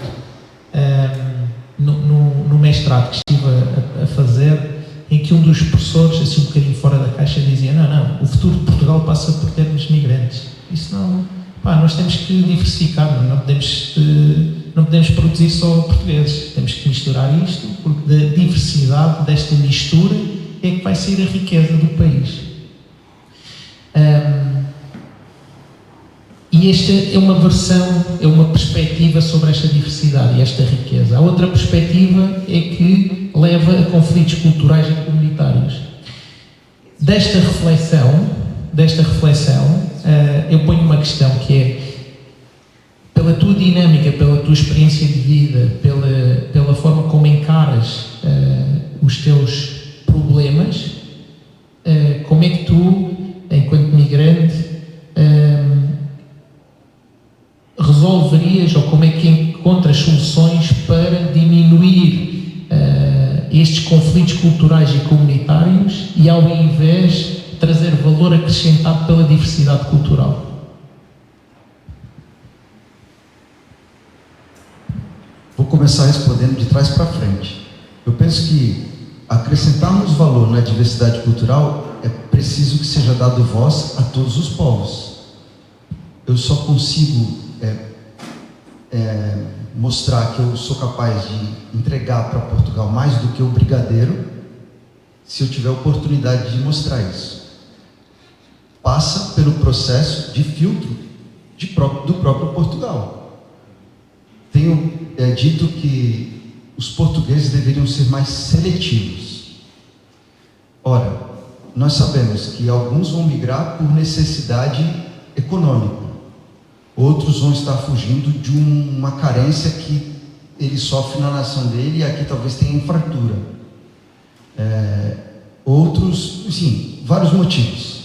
no mestrado que estive a fazer, em que um dos professores, assim um bocadinho fora da caixa, dizia: não, o futuro de Portugal passa por termos migrantes. Isso não, nós temos que diversificar, não podemos produzir só portugueses, temos que misturar isto, porque da diversidade, desta mistura, é que vai ser a riqueza do país. E esta é uma versão, é uma perspectiva sobre esta diversidade e esta riqueza. A outra perspectiva é que leva a conflitos culturais e comunitários. Desta reflexão, eu ponho uma questão que é, pela tua dinâmica, pela tua experiência de vida, pela forma como encaras os teus problemas, como é que tu, enquanto migrante, resolverias, ou como é que encontras soluções para diminuir estes conflitos culturais e comunitários e, ao invés, trazer valor acrescentado pela diversidade cultural? Vou começar respondendo de trás para frente. Eu penso que acrescentarmos valor na diversidade cultural é preciso que seja dado voz a todos os povos. Eu só consigo mostrar que eu sou capaz de entregar para Portugal mais do que o brigadeiro se eu tiver a oportunidade de mostrar isso. Passa pelo processo de filtro do próprio Portugal. Tenho dito que os portugueses deveriam ser mais seletivos. Ora, nós sabemos que alguns vão migrar por necessidade econômica, outros vão estar fugindo de uma carência que ele sofre na nação dele, e aqui talvez tenha infratura. Outros, sim, vários motivos.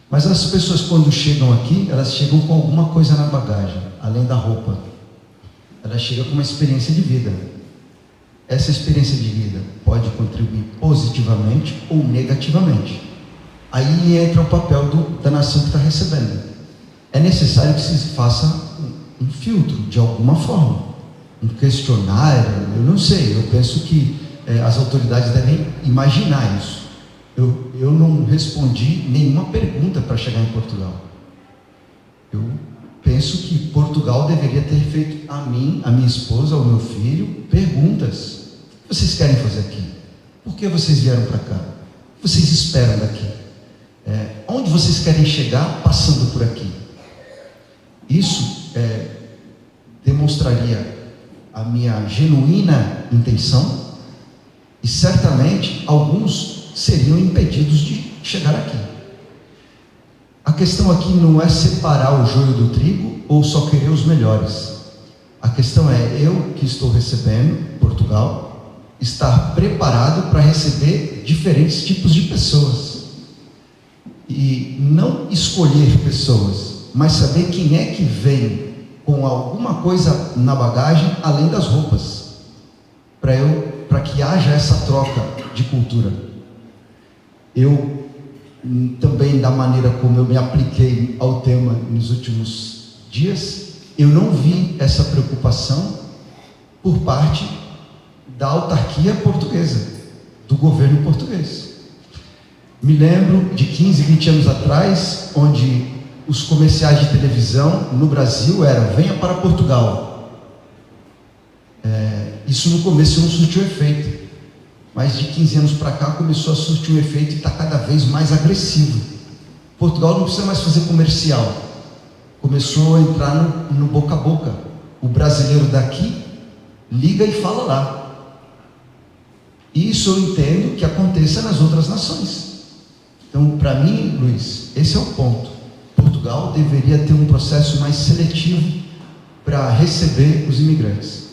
Mas as pessoas, quando chegam aqui, elas chegam com alguma coisa na bagagem, além da roupa. Elas chegam com uma experiência de vida. Essa experiência de vida pode contribuir positivamente ou negativamente. Aí entra o papel da nação que está recebendo. É necessário que se faça um filtro, de alguma forma. Um questionário, eu não sei. Eu penso que as autoridades devem imaginar isso. Eu não respondi nenhuma pergunta para chegar em Portugal. Eu penso que Portugal deveria ter feito a mim, a minha esposa, ao meu filho, perguntas. O que vocês querem fazer aqui? Por que vocês vieram para cá? O que vocês esperam daqui? Onde vocês querem chegar passando por aqui? Isso demonstraria a minha genuína intenção, e certamente alguns seriam impedidos de chegar aqui. A questão aqui não é separar o joio do trigo ou só querer os melhores. A questão é eu, que estou recebendo Portugal, estar preparado para receber diferentes tipos de pessoas. E não escolher pessoas, mas saber quem é que vem com alguma coisa na bagagem além das roupas, para que haja essa troca de cultura. Eu também, da maneira como eu me apliquei ao tema nos últimos dias, eu não vi essa preocupação por parte da autarquia portuguesa, do governo português. Me lembro de 15, 20 anos atrás, onde os comerciais de televisão no Brasil eram: venha para Portugal. Isso no começo não surtiu efeito, mas de 15 anos para cá começou a surtir um efeito e está cada vez mais agressivo. Portugal não precisa mais fazer comercial, começou a entrar no boca a boca. O brasileiro daqui liga e fala lá. Isso eu entendo que aconteça nas outras nações. Então, para mim, Luiz, esse é o ponto. Portugal deveria ter um processo mais seletivo para receber os imigrantes.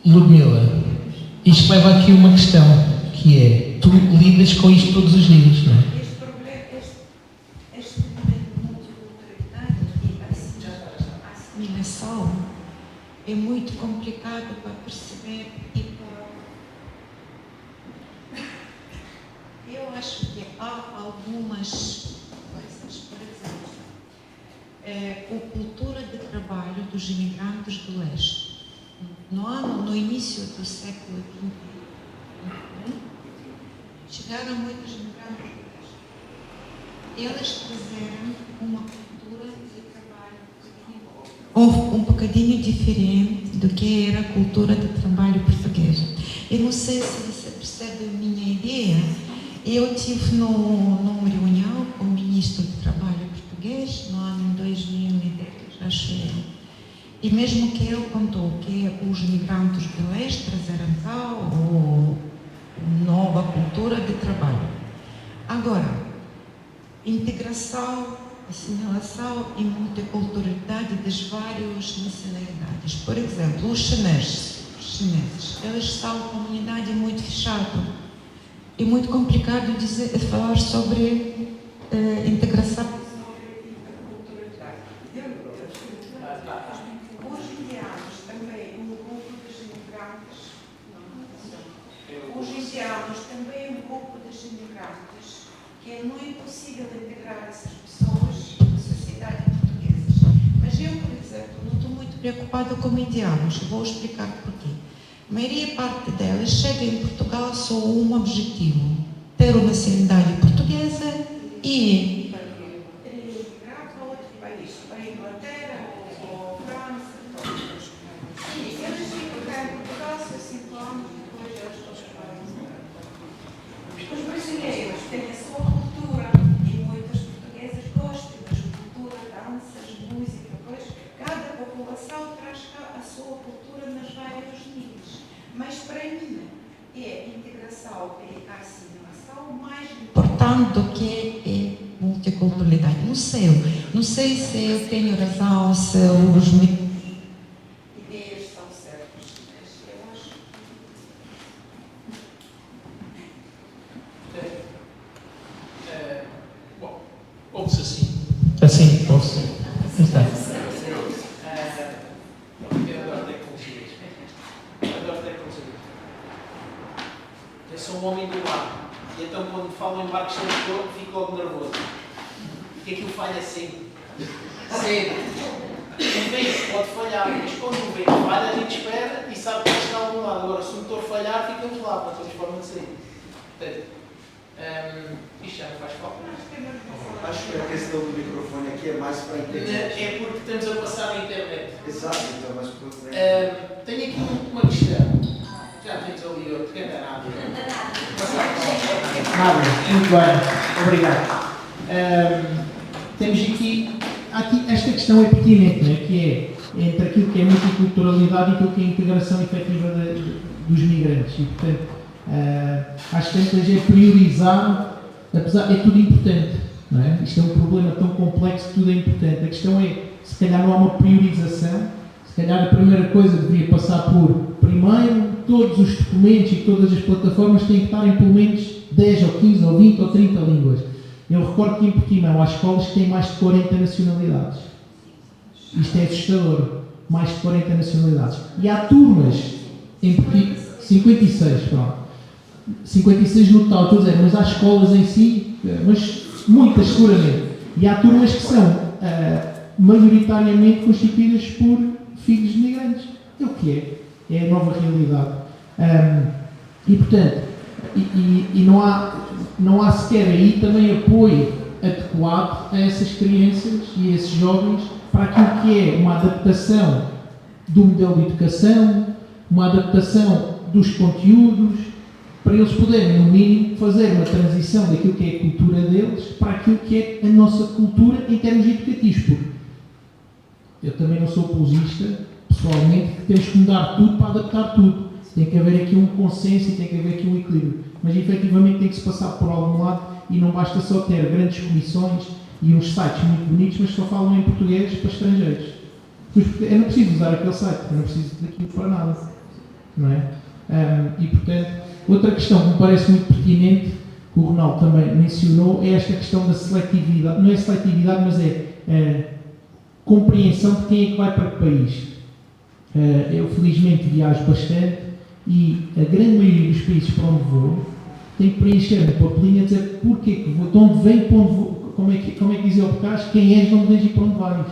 Ludmila, isto leva aqui uma questão, que é, tu lidas com isto todos os dias, não é? Este problema, este momento de multiculturalidade e a assimilação é muito complicado para perceber e para... Eu acho que há algumas coisas, por exemplo, a cultura de trabalho dos imigrantes do leste. No início do século XXI, chegaram muitos imigrantes do leste. Eles trazeram uma cultura de trabalho um bocadinho diferente do que era a cultura de trabalho portuguesa. Eu não sei se você percebe a minha ideia. Eu estive numa reunião com o ministro de Trabalho português no ano 2010, acho eu. E mesmo que ele contou que os imigrantes do leste trazeram cá nova cultura de trabalho. Agora, integração, assimilação e multiculturalidade das várias nacionalidades. Por exemplo, os chineses, eles são uma comunidade muito fechada e muito complicado falar sobre integração. Que não é possível integrar essas pessoas na sociedade portuguesa. Mas eu, por exemplo, não estou muito preocupada com indianos. Vou explicar porquê. A maioria parte delas chega em Portugal só um objetivo: ter uma nacionalidade portuguesa e emigrar para outro país, para a Inglaterra ou França. E eles ficam cá em Portugal só 5 anos e depois eles estão para os brasileiros têm a sua cultura e muitos portugueses gostam da sua cultura, danças, música, pois cada população traz cá a sua cultura nos vários níveis. Mas para mim é a integração e a assimilação mais importante do que a multiculturalidade. Não sei se eu tenho razão, se os ideias são certas, mas eu acho. Bom, ouve-se assim. Assim, ouve-se. Está. Eu sou um homem do mar, e então quando falo em barcos sem motor, fico logo nervoso. Porque aquilo falha sempre. Sempre. O vento pode falhar, mas quando o vento falha, a gente espera e sabe que está a algum lado. Agora, se o motor falhar, ficamos lá, para termos forma de sair. Portanto, isto já não faz falta. Acho que a questão do microfone aqui é mais para entender. É porque estamos a passar na internet. Exato, então, mas tenho aqui uma questão. Já tens ali outro, que é danado. Nada, muito bem, obrigado. Temos aqui esta questão é pertinente, né? Que é entre aquilo que é multiculturalidade e aquilo que é a integração efetiva dos migrantes. E, portanto, às tantas é priorizar, apesar é tudo importante, não é? Isto é um problema tão complexo que tudo é importante. A questão é, se calhar não há uma priorização, se calhar a primeira coisa deveria passar por, primeiro, todos os documentos e todas as plataformas têm que estar em pelo menos 10 ou 15 ou 20 ou 30 línguas. Eu recordo que em Portimão há escolas que têm mais de 40 nacionalidades. Isto é assustador. Mais de 40 nacionalidades. E há turmas em Portimão, 56, pronto. 56 no total, estou a dizer, mas há escolas em si, mas muitas seguramente. E há turmas que são maioritariamente constituídas por filhos de migrantes. É o que é. É a nova realidade. E portanto, não há sequer aí também apoio adequado a essas crianças e a esses jovens para aquilo que é uma adaptação do modelo de educação, uma adaptação dos conteúdos, para eles poderem, no mínimo, fazer uma transição daquilo que é a cultura deles para aquilo que é a nossa cultura em termos educativos. Porque eu também não sou apologista, pessoalmente, que temos que mudar tudo para adaptar tudo. Tem que haver aqui um consenso e tem que haver aqui um equilíbrio. Mas, efetivamente, tem que se passar por algum lado e não basta só ter grandes comissões e uns sites muito bonitos, mas só falam em português para estrangeiros. Eu não preciso usar aquele site, eu não preciso daquilo para nada. Não é? E, portanto, outra questão que me parece muito pertinente, que o Ronaldo também mencionou, é esta questão da seletividade. Não é seletividade, mas é compreensão de quem é que vai para que país. Eu, felizmente, viajo bastante e a grande maioria dos países para onde vou tem que preencher um papelinho a dizer porquê que vou, de onde vem, para onde vou, como é que dizia o Bocage, quem és, de onde vens e para onde vais.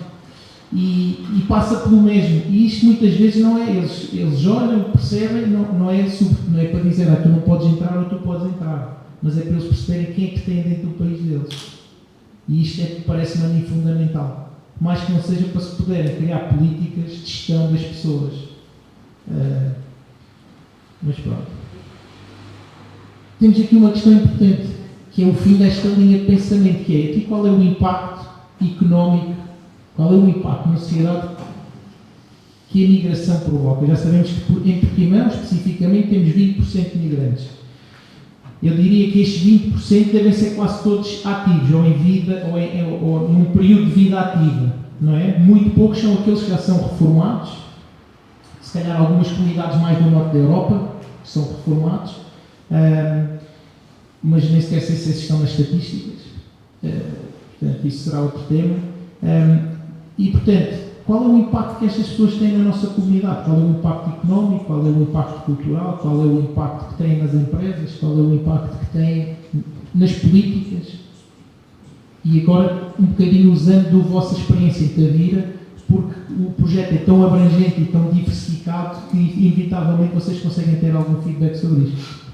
E passa pelo mesmo. E isto muitas vezes não é, eles olham, percebem, não é para dizer tu não podes entrar ou tu podes entrar, mas é para eles perceberem quem é que tem dentro do país deles. E isto é que parece-me a mim fundamental. Mais que não seja para se poderem criar políticas de gestão das pessoas. Mas pronto. Temos aqui uma questão importante, que é o fim desta linha de pensamento, que é aqui qual é o impacto económico, qual é o impacto na sociedade que a migração provoca. Já sabemos que em Portimão, especificamente, temos 20% de migrantes. Eu diria que estes 20% devem ser quase todos ativos, ou em vida, ou num período de vida ativa, não é? Muito poucos são aqueles que já são reformados, se calhar algumas comunidades mais do norte da Europa são reformados, mas nem sequer sei se esses estão nas estatísticas, portanto isso será outro tema. E portanto, qual é o impacto que estas pessoas têm na nossa comunidade? Qual é o impacto económico? Qual é o impacto cultural? Qual é o impacto que têm nas empresas? Qual é o impacto que têm nas políticas? E agora, um bocadinho usando a vossa experiência em Tavira, porque o projeto é tão abrangente e tão diversificado que, inevitavelmente, vocês conseguem ter algum feedback sobre isto.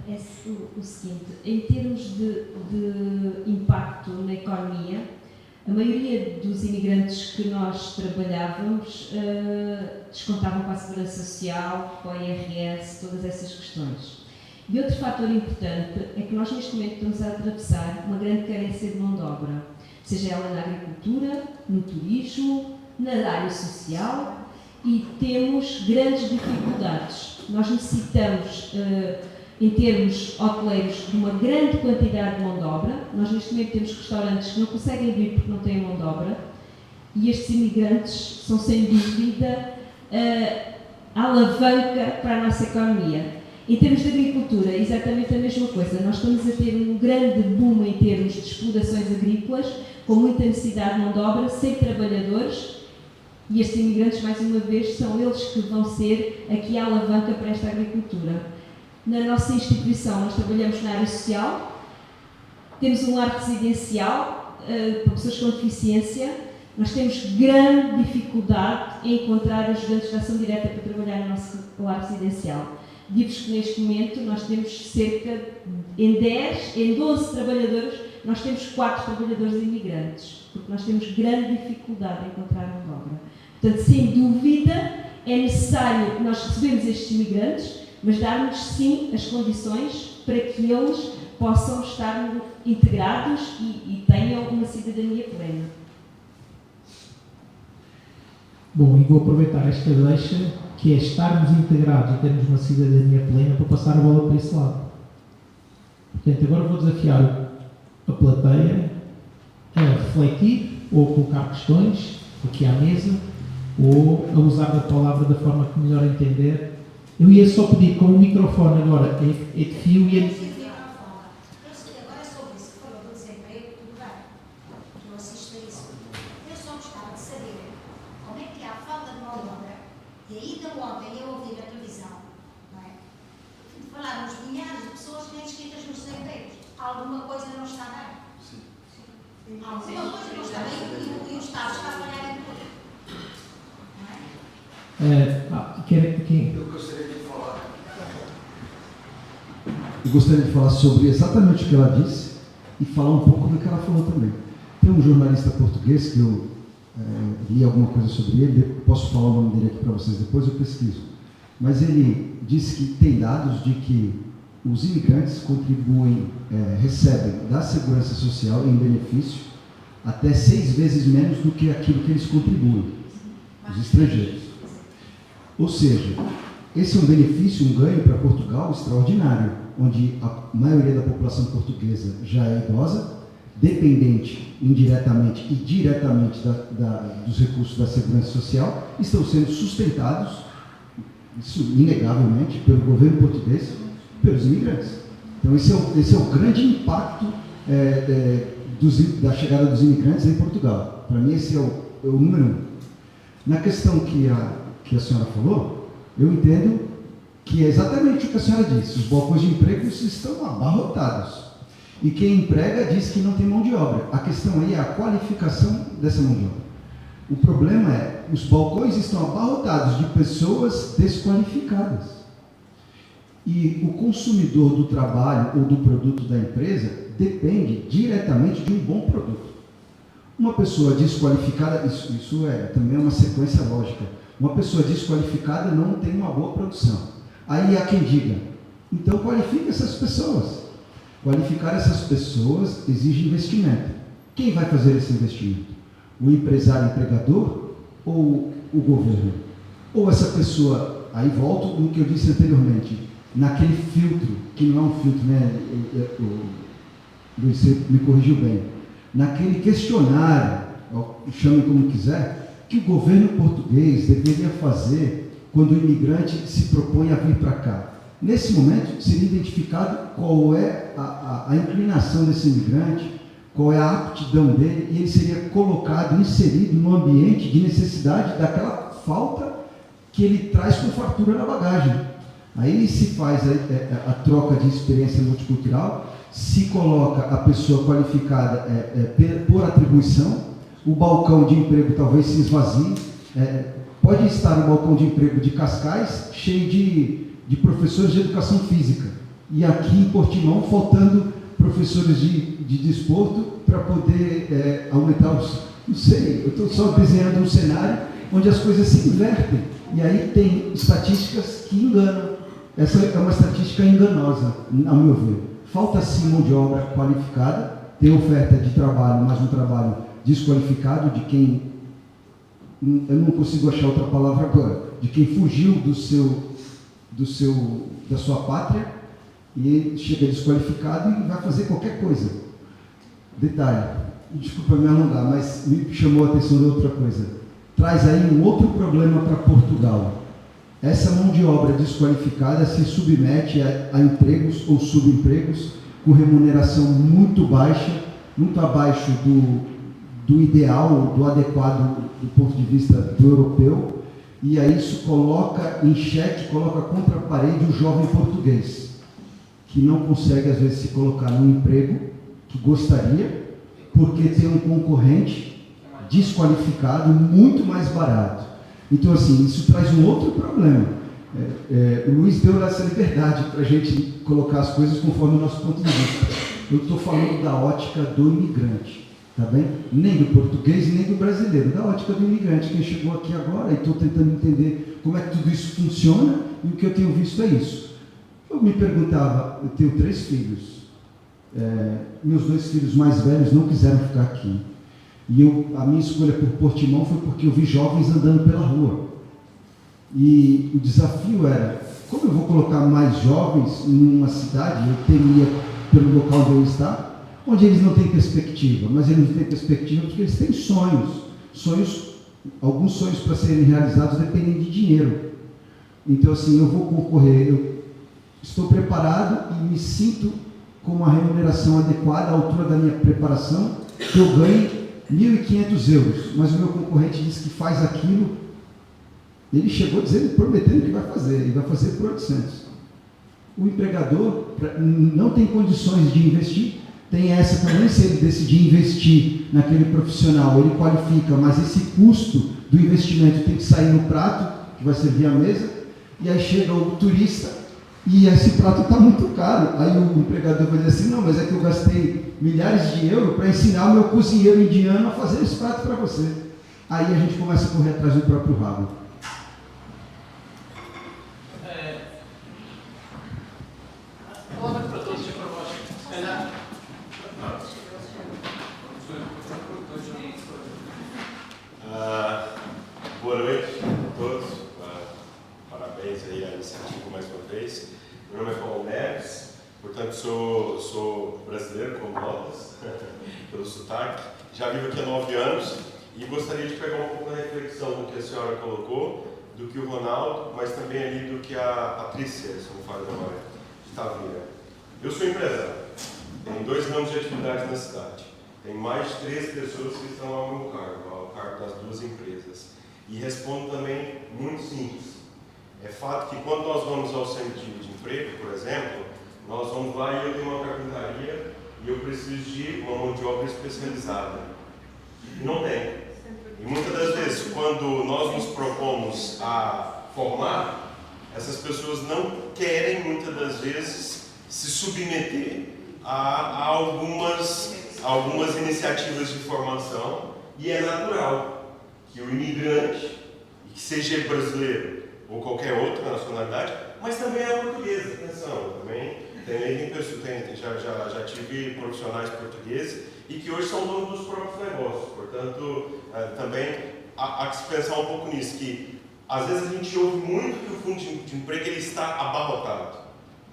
É o seguinte, em termos de impacto na economia, a maioria dos imigrantes que nós trabalhávamos descontavam para a Segurança Social, para o IRS, todas essas questões. E outro fator importante é que nós neste momento estamos a atravessar uma grande carência de mão de obra, seja ela na agricultura, no turismo, na área social, e temos grandes dificuldades. Nós necessitamos, em termos hoteleiros, de uma grande quantidade de mão de obra. Nós neste momento temos restaurantes que não conseguem abrir porque não têm mão de obra, e estes imigrantes são sem dúvida a alavanca para a nossa economia. Em termos de agricultura, exatamente a mesma coisa. Nós estamos a ter um grande boom em termos de explorações agrícolas, com muita necessidade de mão de obra, sem trabalhadores, e estes imigrantes, mais uma vez, são eles que vão ser aqui a alavanca para esta agricultura. Na nossa instituição, nós trabalhamos na área social, temos um lar residencial para pessoas com deficiência. Nós temos grande dificuldade em encontrar ajudantes de ação direta para trabalhar no nosso lar residencial. Digo-vos que neste momento nós temos cerca, em 12 trabalhadores, nós temos 4 trabalhadores imigrantes, porque nós temos grande dificuldade em encontrar mão de obra. Portanto, sem dúvida, é necessário nós recebermos estes imigrantes, mas darmos sim as condições para que eles possam estar integrados e tenham uma cidadania plena. Bom, e vou aproveitar esta deixa, que é estarmos integrados e termos uma cidadania plena, para passar a bola para esse lado. Portanto, agora vou desafiar a plateia a refletir ou a colocar questões aqui à mesa, ou a usar a palavra da forma que melhor entender. Eu ia só pedir, com o microfone agora é de fio e Agora sobre isso que falou do desemprego, tudo bem. Eu assisto a isso. Eu só gostava de saber como é que há falta de mão de obra. E ainda ontem eu ouvi na televisão, não é? Falaram os milhares de pessoas que têm inscritas nos desempregos. Alguma coisa não está bem. Sim. Alguma coisa não está bem e o Estado está a falhar em tudo. Eu gostaria de falar sobre exatamente o que ela disse, e falar um pouco do que ela falou também. Tem um jornalista português que eu li alguma coisa sobre ele, posso falar o nome dele aqui para vocês depois, eu pesquiso. Mas ele disse que tem dados de que os imigrantes contribuem, recebem da Segurança Social em benefício até 6 vezes menos do que aquilo que eles contribuem, os estrangeiros. Ou seja, esse é um benefício, um ganho para Portugal extraordinário, onde a maioria da população portuguesa já é idosa, dependente indiretamente e diretamente dos recursos da Segurança Social, estão sendo sustentados, isso inegavelmente, pelo governo português, pelos imigrantes. Então esse é o grande impacto da chegada dos imigrantes em Portugal. Para mim esse é o número 1. Na questão que a senhora falou, eu entendo que é exatamente o que a senhora disse, os balcões de empregos estão abarrotados. E quem emprega diz que não tem mão de obra. A questão aí é a qualificação dessa mão de obra. O problema é, os balcões estão abarrotados de pessoas desqualificadas. E o consumidor do trabalho ou do produto da empresa depende diretamente de um bom produto. Uma pessoa desqualificada, isso também é uma sequência lógica, uma pessoa desqualificada não tem uma boa produção. Aí há quem diga, então qualifique essas pessoas. Qualificar essas pessoas exige investimento. Quem vai fazer esse investimento? O empresário empregador ou o governo? Ou essa pessoa, aí volto no que eu disse anteriormente, naquele filtro, que não é um filtro, né? Luiz, você me corrigiu bem, naquele questionário, chame como quiser, que o governo português deveria fazer quando o imigrante se propõe a vir para cá. Nesse momento, seria identificado qual é a inclinação desse imigrante, qual é a aptidão dele, e ele seria colocado, inserido no ambiente de necessidade daquela falta que ele traz com fartura na bagagem. Aí se faz a troca de experiência multicultural, se coloca a pessoa qualificada por atribuição, o balcão de emprego talvez se esvazie, pode estar no balcão de emprego de Cascais cheio de professores de educação física, e aqui em Portimão faltando professores de desporto para poder aumentar os... Não sei, eu estou só desenhando um cenário onde as coisas se invertem, e aí tem estatísticas que enganam. Essa é uma estatística enganosa, ao meu ver. Falta sim mão de obra qualificada, tem oferta de trabalho, mas um trabalho desqualificado de quem, eu não consigo achar outra palavra agora, de quem fugiu da sua pátria e chega desqualificado e vai fazer qualquer coisa. Detalhe, desculpa me alongar, mas me chamou a atenção de outra coisa. Traz aí um outro problema para Portugal. Essa mão de obra desqualificada se submete a empregos ou subempregos com remuneração muito baixa, muito abaixo do ideal, do adequado do ponto de vista do europeu, e aí isso coloca em xeque, coloca contra a parede o jovem português, que não consegue às vezes se colocar num emprego que gostaria, porque tem um concorrente desqualificado muito mais barato. Então, assim, isso traz um outro problema. O Luiz deu essa liberdade para a gente colocar as coisas conforme o nosso ponto de vista. Eu estou falando da ótica do imigrante, tá bem? Nem do português, nem do brasileiro, da ótica do imigrante, quem chegou aqui agora, e estou tentando entender como é que tudo isso funciona, e o que eu tenho visto é isso. Eu me perguntava, eu tenho 3 filhos, meus 2 filhos mais velhos não quiseram ficar aqui. E a minha escolha por Portimão foi porque eu vi jovens andando pela rua. E o desafio era, como eu vou colocar mais jovens numa cidade, eu temia pelo local onde eu estar, onde eles não têm perspectiva, mas eles não têm perspectiva porque eles têm sonhos, alguns sonhos para serem realizados dependem de dinheiro. Então, assim, eu vou concorrer, eu estou preparado e me sinto com uma remuneração adequada à altura da minha preparação, que eu ganhe 1.500 euros, mas o meu concorrente diz que faz aquilo, ele chegou prometendo que vai fazer, ele vai fazer por 800. O empregador não tem condições de investir, tem essa também, se ele decidir investir naquele profissional, ele qualifica, mas esse custo do investimento tem que sair no prato, que vai servir à mesa, e aí chega o turista, e esse prato está muito caro. Aí o empregador vai dizer assim, não, mas é que eu gastei milhares de euros para ensinar o meu cozinheiro indiano a fazer esse prato para você. Aí a gente começa a correr atrás do próprio rabo. Palavra para todos e para vós. Se calhar. Boa noite a todos. Parabéns aí à iniciativa mais uma vez. Meu nome é Paulo Neves, portanto sou brasileiro, como notas, pelo sotaque. Já vivo aqui há 9 anos e gostaria de pegar um pouco da reflexão do que a senhora colocou, do que o Ronaldo, mas também ali do que a Patrícia, se não falha a memória, de Tavira. Eu sou empresário, tenho 2 ramos de atividade na cidade, tenho mais de 13 pessoas que estão ao meu cargo, ao cargo das 2 empresas. E respondo também muito simples. É fato que quando nós vamos ao centro de emprego, por exemplo, nós vamos lá e eu tenho uma carpintaria e eu preciso de uma mão de obra especializada. E não tem. E muitas das vezes, quando nós nos propomos a formar, essas pessoas não querem, muitas das vezes, se submeter a algumas iniciativas de formação, e é natural que o imigrante, que seja brasileiro ou qualquer outra nacionalidade, mas também é português, atenção, também já tive profissionais portugueses e que hoje são donos dos próprios negócios, portanto, também há que se pensar um pouco nisso, que às vezes a gente ouve muito que o fundo de emprego ele está abarrotado,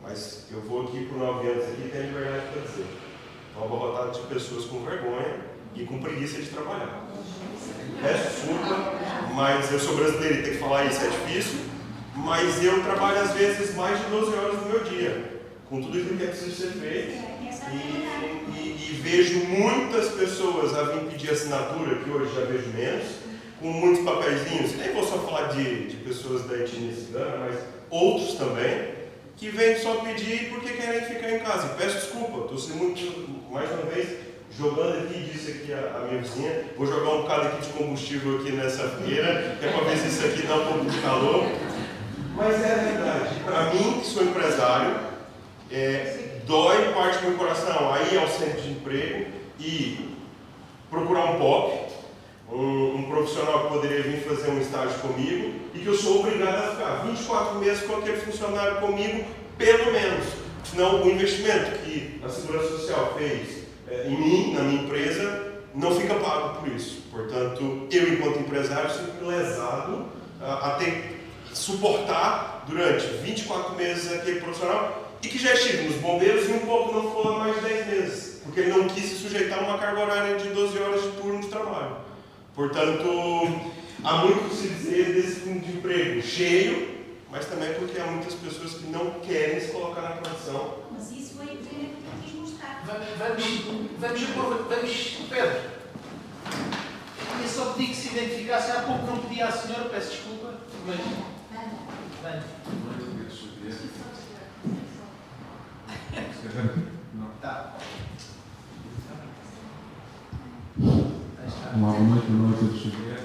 mas eu vou aqui por 9 anos aqui e tenho liberdade para dizer, estão abarrotados de pessoas com vergonha e com preguiça de trabalhar. Peço desculpa, mas eu sou brasileiro e ter que falar isso é difícil, mas eu trabalho às vezes mais de 12 horas no meu dia, com tudo aquilo que é preciso ser feito, e vejo muitas pessoas a vir pedir assinatura, que hoje já vejo menos, com muitos papeizinhos, nem vou só falar de pessoas da etnia cigana, mas outros também, que vêm só pedir porque querem ficar em casa. E peço desculpa, estou sendo muito, mais uma vez, jogando aqui, disse aqui a minha vizinha, vou jogar um bocado aqui de combustível aqui nessa fogueira, que é para ver se isso aqui dá um pouco de calor. Mas é a verdade. Para mim, que sou empresário, dói parte do meu coração aí ao centro de emprego e procurar um POP, um profissional que poderia vir fazer um estágio comigo e que eu sou obrigado a ficar 24 meses com aquele funcionário comigo, pelo menos. Senão o investimento que a Segurança Social fez em mim, na minha empresa, não fica pago por isso. Portanto, eu, enquanto empresário, sinto lesado a ter que suportar durante 24 meses aquele profissional e que já estive nos bombeiros e um pouco não foi mais de 10 meses, porque ele não quis se sujeitar a uma carga horária de 12 horas de turno de trabalho. Portanto, há muito que se dizer desse fundo de emprego cheio, mas também porque há muitas pessoas que não querem se colocar na condição. Mas isso foi o que eu quis mostrar. Vamos, Pedro. Eu só pedi que se identificasse, há pouco não pedi à senhora, peço desculpa, mas... Venha. Tá. Olá, boa noite, meu nome é Pedro Xavier.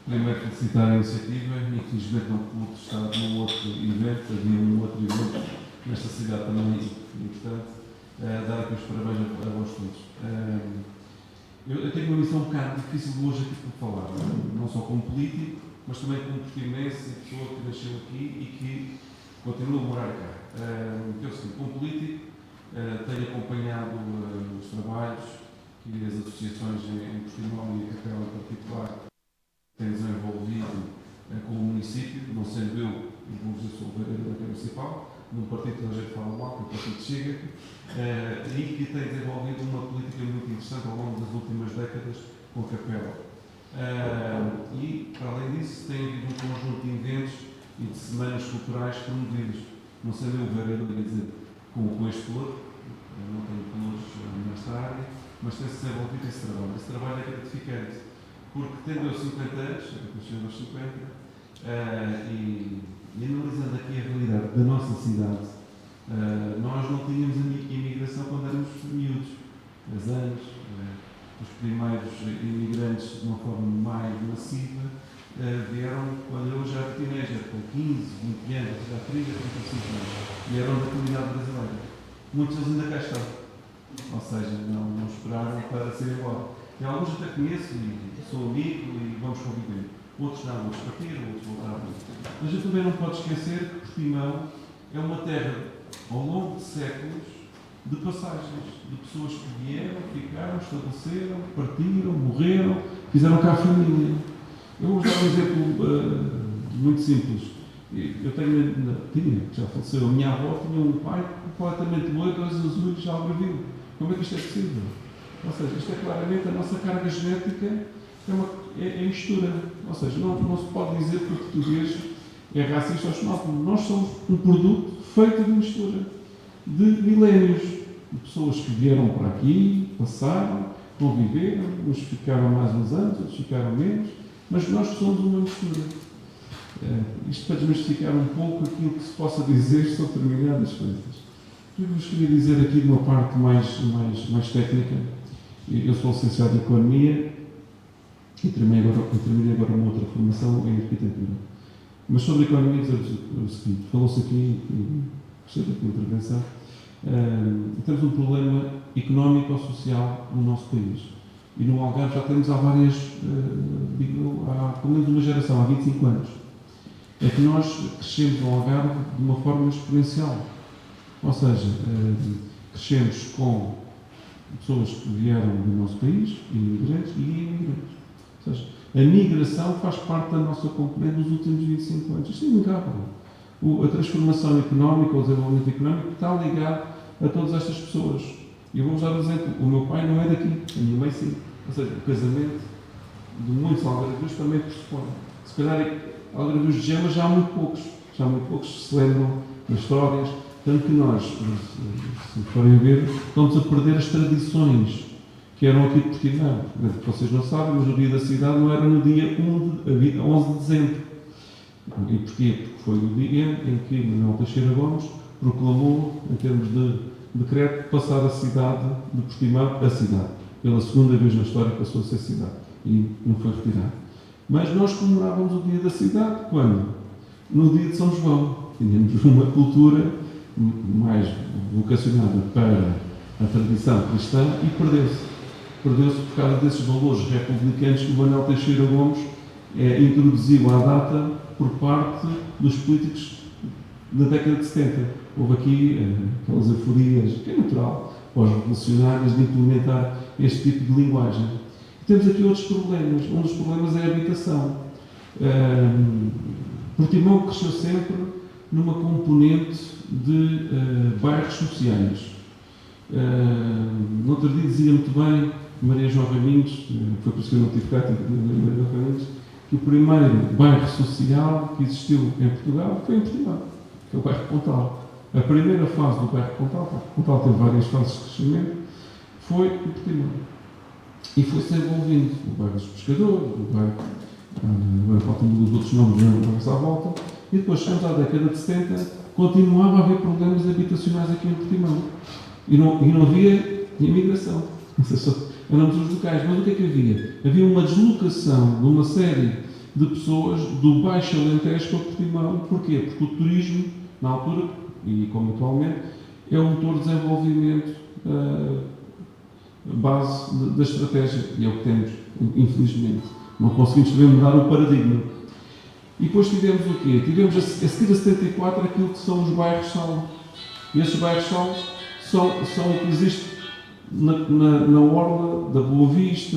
Primeiro felicitar a iniciativa e infelizmente não pude estar num outro evento, havia um outro evento nesta cidade também e portanto dar aqui os parabéns a vós todos. Eu tenho uma missão um bocado difícil hoje aqui para falar, não só como político, mas também como portimonense e pessoa que nasceu aqui e que continua a morar cá. Que é o seguinte, como político, tenho acompanhado os trabalhos que as associações em Portimão e a Capela em particular têm desenvolvido com o município, não sendo eu, sou o vereador da Câmara Municipal, num partido que a gente fala mal, que é o Partido Chega, e que tem desenvolvido uma política muito interessante ao longo das últimas décadas com a Capela. E, para além disso, tem havido um conjunto de eventos e de semanas culturais promovidos, não sendo eu o vereador, quer dizer, com este todo, não tenho pelouros nesta área, mas tem-se desenvolvido esse trabalho. Esse trabalho é gratificante, porque tendo eu 50 anos, eu chego aos 50, e analisando aqui a realidade da nossa cidade, nós não tínhamos a imigração quando éramos miúdos, 10 anos, os primeiros imigrantes de uma forma mais massiva, vieram quando eu já era teenager, com 15, 20 anos, já 30, 35 anos, vieram da comunidade brasileira. Muitos deles ainda cá estão, ou seja, não esperaram para ser embora. E alguns até conheço e sou amigo e vamos conviver. Outros não, outros partiram, outros voltaram. Mas eu também não pode esquecer que Portimão é uma terra, ao longo de séculos, de passagens, de pessoas que vieram, ficaram, estabeleceram, partiram, morreram, fizeram cá a família. Eu vou dar um exemplo muito simples. Eu tinha, já faleceu, a minha avó tinha um pai completamente loiro, olhos azuis, já algarvio. Como é que isto é possível? Ou seja, isto é claramente a nossa carga genética, é mistura. Ou seja, não se pode dizer que o português é racista ou xenófobo. Nós somos um produto feito de mistura, de milénios, de pessoas que vieram para aqui, passaram, conviveram, uns ficaram mais uns anos, outros ficaram menos, mas nós somos uma mistura. Isto para desmistificar um pouco aquilo que se possa dizer sobre determinadas coisas. Eu vos queria dizer aqui de uma parte mais técnica. Eu sou licenciado em Economia e terminei agora uma outra formação em Arquitetura. Mas sobre a Economia dizer o seguinte, falou-se aqui, gostei da tua intervenção, temos um problema económico ou social no nosso país. E no Algarve já temos há várias, há pelo menos uma geração, há 25 anos. É que nós crescemos no Algarve de uma forma exponencial. Ou seja, crescemos com pessoas que vieram do nosso país, imigrantes e imigrantes. Ou seja, a migração faz parte da nossa componente nos últimos 25 anos. Isto é inegável. A transformação económica, o desenvolvimento económico está ligado a todas estas pessoas. E eu vou-vos dar um exemplo. O meu pai não é daqui, a minha mãe sim. Ou seja, o casamento de muitos algarvios também pressupõe. Se calhar, algarvios de gema já há muito poucos se lembram das histórias. Tanto que nós, se forem ver, estamos a perder as tradições que eram aqui de Portimão. Vocês não sabem, mas o dia da cidade não era no dia 11 de dezembro. E porquê? Porque foi o dia em que Manuel Teixeira Gomes proclamou, em termos de decreto, passar a cidade de Portimão a cidade. Pela segunda vez na história passou a ser cidade. E não foi retirado. Mas nós comemorávamos o dia da cidade quando? No dia de São João. Tínhamos uma cultura mais vocacionada para a tradição cristã e perdeu-se. Perdeu-se por causa desses valores republicanos que o Manuel Teixeira Gomes introduziu à data por parte dos políticos da década de 70. Houve aqui aquelas euforias, que é natural, pós-revolucionárias, de implementar este tipo de linguagem. E temos aqui outros problemas. Um dos problemas é a habitação. Portimão cresceu sempre numa componente de bairros sociais. No outro dia dizia muito bem Maria João Raminhos, foi por isso que eu não tive cá, Maria João Raminhos, que o primeiro bairro social que existiu em Portugal foi em Portimão, que é o bairro Pontal. A primeira fase do bairro Pontal, Pontal teve várias fases de crescimento, foi em Portimão. E foi-se envolvendo o bairro dos Pescadores, o bairro, agora faltam os outros nomes, mas à volta, e depois chegamos à década de 70, continuava a haver problemas habitacionais aqui em Portimão. E não havia imigração. Éramos os locais. Mas o que é que havia? Havia uma deslocação de uma série de pessoas do Baixo Alentejo para Portimão. Porquê? Porque o turismo, na altura, e como atualmente, é o motor de desenvolvimento base da estratégia. E é o que temos, infelizmente. Não conseguimos também mudar o paradigma. E depois tivemos o quê? Tivemos a seguir a 74 aquilo que são os bairros-sal. E esses bairros-sal são o que existe na orla da Boa Vista,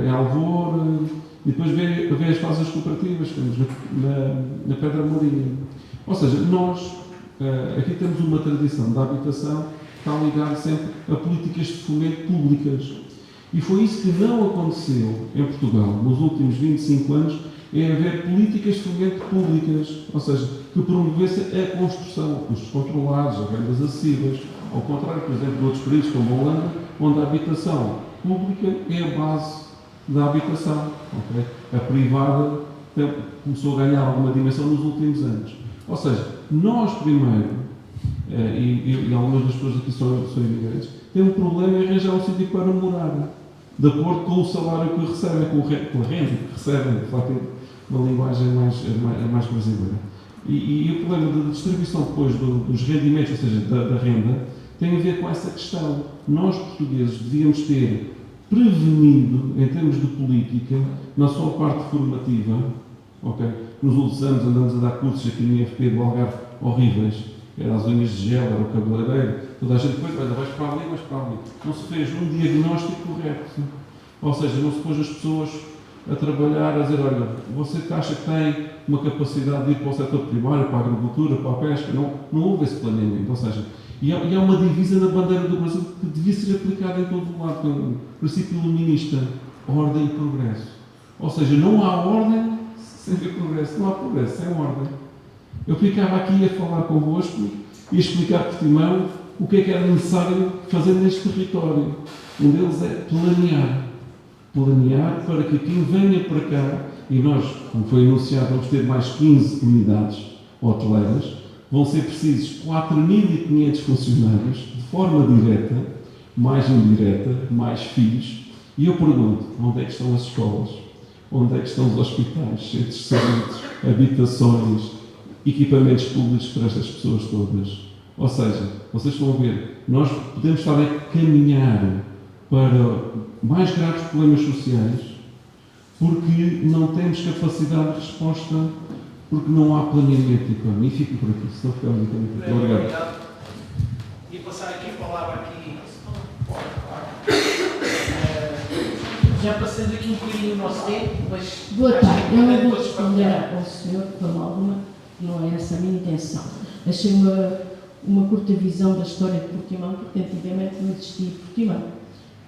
em Alvor, e depois vê as fases cooperativas, que temos na Pedra Mourinha. Ou seja, nós aqui temos uma tradição da habitação que está ligada sempre a políticas de fomento públicas. E foi isso que não aconteceu em Portugal nos últimos 25 anos, é haver políticas de fomento públicas, ou seja, que promovesse a construção, custos controlados, rendas acessíveis, ao contrário, por exemplo, de outros países como a Holanda, onde a habitação pública é a base da habitação. Okay? A privada começou a ganhar alguma dimensão nos últimos anos. Ou seja, nós primeiro, e algumas das pessoas aqui são imigrantes, temos um problema em arranjar um sítio para morar. de acordo com o salário que recebem, com a renda que recebem, de facto, uma linguagem mais brasileira. E o problema da distribuição depois dos rendimentos, ou seja, da renda, tem a ver com essa questão. Nós, portugueses, devíamos ter prevenido, em termos de política, na sua parte formativa, okay? Nos últimos anos andamos a dar cursos aqui no IFP do Algarve horríveis, era as unhas de gel, era o cabeleireiro, toda a gente depois, olha, vais para ali, vais para ali. Não se fez um diagnóstico correto, ou seja, não se pôs as pessoas a trabalhar, a dizer, olha, você que acha que tem uma capacidade de ir para o setor primário, para a agricultura, para a pesca, não houve esse planeamento, ou seja, e há uma divisa na bandeira do Brasil que devia ser aplicada em todo o lado, que é o princípio iluminista, ordem e progresso. Ou seja, não há ordem sem haver progresso, não há progresso sem ordem. Eu ficava aqui a falar convosco e a explicar por Timão o que é que era necessário fazer neste território. Um deles é planear. Planear para que quem venha para cá, e nós, como foi anunciado, vamos ter mais 15 unidades hoteleiras, vão ser precisos 4.500 funcionários, de forma direta, mais indireta, mais filhos. E eu pergunto, onde é que estão as escolas? Onde é que estão os hospitais, centros de saúde, habitações, equipamentos públicos para estas pessoas todas? Ou seja, vocês estão a ver, nós podemos estar a caminhar para mais graves problemas sociais porque não temos capacidade de resposta, porque não há planeamento económico. E fico por aqui, se não ficamos aqui. Muito obrigado. E passar aqui a palavra aqui. Já passamos aqui um bocadinho o nosso tempo, mas... Boa tarde. Eu não vou responder ao senhor de forma alguma, não é essa a minha intenção. Achei uma curta visão da história de Portimão, porque antigamente não existia Portimão.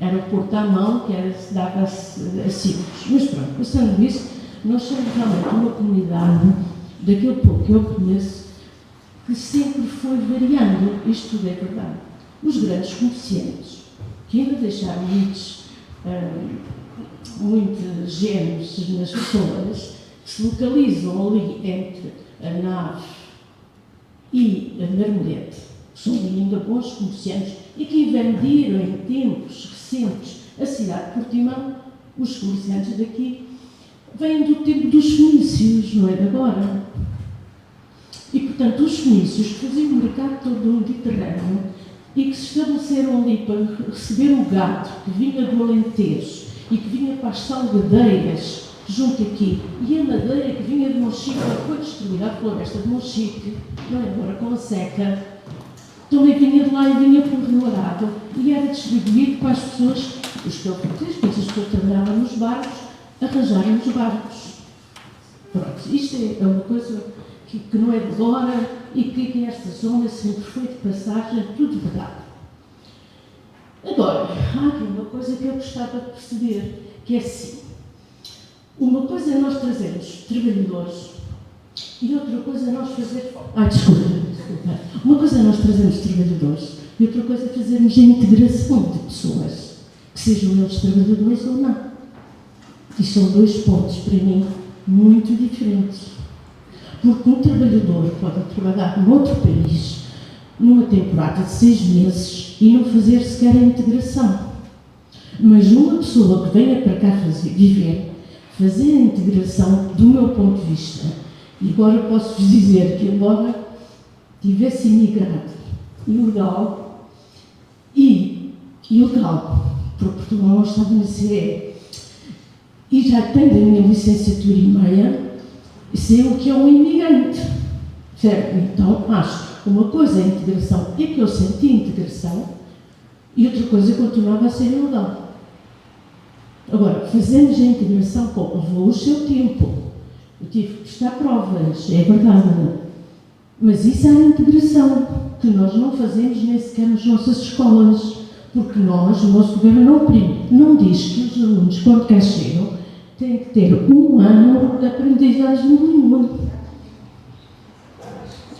Era o Porto à mão, que era, se dava a símbolos. Mas pronto, passando isso, nós somos realmente uma comunidade, daquele pouco que eu conheço, que sempre foi variando. Isto tudo é verdade. Os grandes comerciantes, que ainda deixaram muitos genes nas pessoas, que se localizam ali entre a nave e a Marmolete, são ainda bons comerciantes e que venderam em tempos recentes a cidade de Portimão. Os comerciantes daqui vêm do tempo dos fenícios, não é de agora. E, portanto, os fenícios que faziam o mercado todo do Mediterrâneo e que se estabeleceram ali para receber o gado que vinha do Alentejo e que vinha para as salgadeiras junto aqui, e a madeira que vinha de Monchique foi destruída, a floresta de Monchique, não é agora com a seca, também vinha de lá e vinha para o Rio Arado e era distribuído para as pessoas, os calcuteiros, que as pessoas trabalhavam nos barcos, arranjarem os barcos. Pronto, isto é uma coisa que não é de agora e que esta zona sempre foi de passagem, tudo verdade. Agora, há aqui uma coisa que eu gostava de perceber, que é assim, uma coisa é nós trazermos trabalhadores e outra coisa é nós fazermos... desculpa. Uma coisa é nós trazermos trabalhadores e outra coisa é fazermos a integração de pessoas, que sejam eles trabalhadores ou não. E são dois pontos, para mim, muito diferentes. Porque um trabalhador pode trabalhar noutro país, numa temporada de 6 meses, e não fazer sequer a integração. Mas numa pessoa que venha para cá viver, fazer a integração, do meu ponto de vista, e agora posso-vos dizer que, embora tivesse imigrado ilegal e ilegal, porque Portugal não estava na CE, e já tenho a minha licenciatura e meia, sei o que é um imigrante, certo? Então, acho que uma coisa é a integração, é que eu senti integração, e outra coisa continuava a ser ilegal. Agora, fazemos a integração, levou o seu tempo. Eu tive que prestar provas, é verdade. Mas isso é a integração, que nós não fazemos nem sequer nas nossas escolas. Porque nós, o nosso governo não diz que os alunos, quando cá chegam, têm que ter 1 ano de aprendizagem de língua.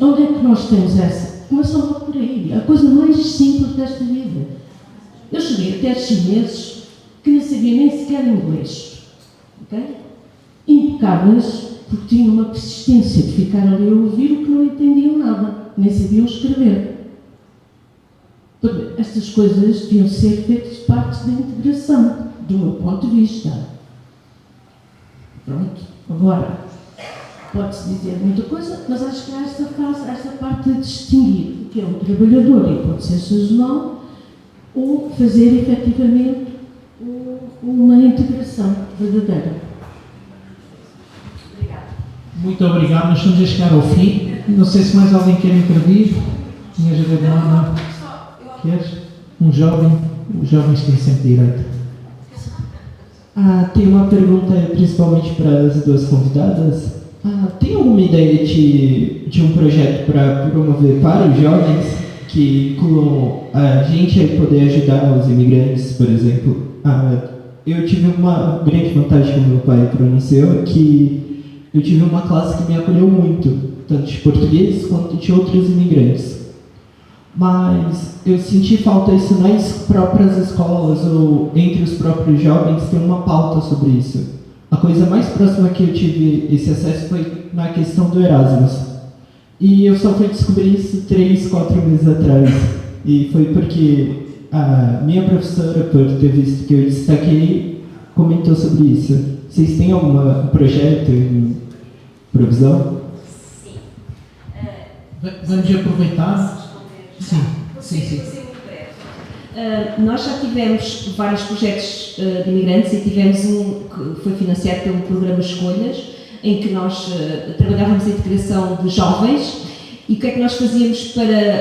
Onde é que nós temos essa? Começam logo por aí. A coisa mais simples desta vida. Eu cheguei até chineses que nem sabiam nem sequer inglês. Ok? Impecáveis, porque tinham uma persistência de ficar ali a ouvir o que não entendiam nada, nem sabiam escrever. Porque estas coisas deviam ser feitas parte da integração. do meu ponto de vista. Pronto, agora, pode-se dizer muita coisa, mas acho que há esta parte de distinguir o que é um trabalhador e pode ser sazonal ou fazer efetivamente uma integração verdadeira. Obrigada. Muito obrigado, nós estamos a chegar ao fim. Não sei se mais alguém quer intervir. Tinhas a ver não? Queres? Um jovem? Os jovens têm sempre direito. Tenho uma pergunta principalmente para as duas convidadas. Tem alguma ideia de um projeto para promover para os jovens que incluam a gente a poder ajudar os imigrantes, por exemplo? Eu tive uma grande vantagem com meu pai pronunciou que eu tive uma classe que me acolheu muito, tanto de portugueses quanto de outros imigrantes. Mas eu senti falta isso nas próprias escolas ou entre os próprios jovens ter uma pauta sobre isso. A coisa mais próxima que eu tive esse acesso foi na questão do Erasmus. E eu só fui descobrir isso 3, 4 meses atrás. E foi porque a minha professora, por ter visto que eu destaquei, comentou sobre isso. Vocês têm algum projeto em provisão? Sim. Vamos aproveitar. Sim. Nós já tivemos vários projetos de imigrantes e tivemos um que foi financiado pelo programa Escolhas, em que nós trabalhávamos a integração de jovens. E o que é que nós fazíamos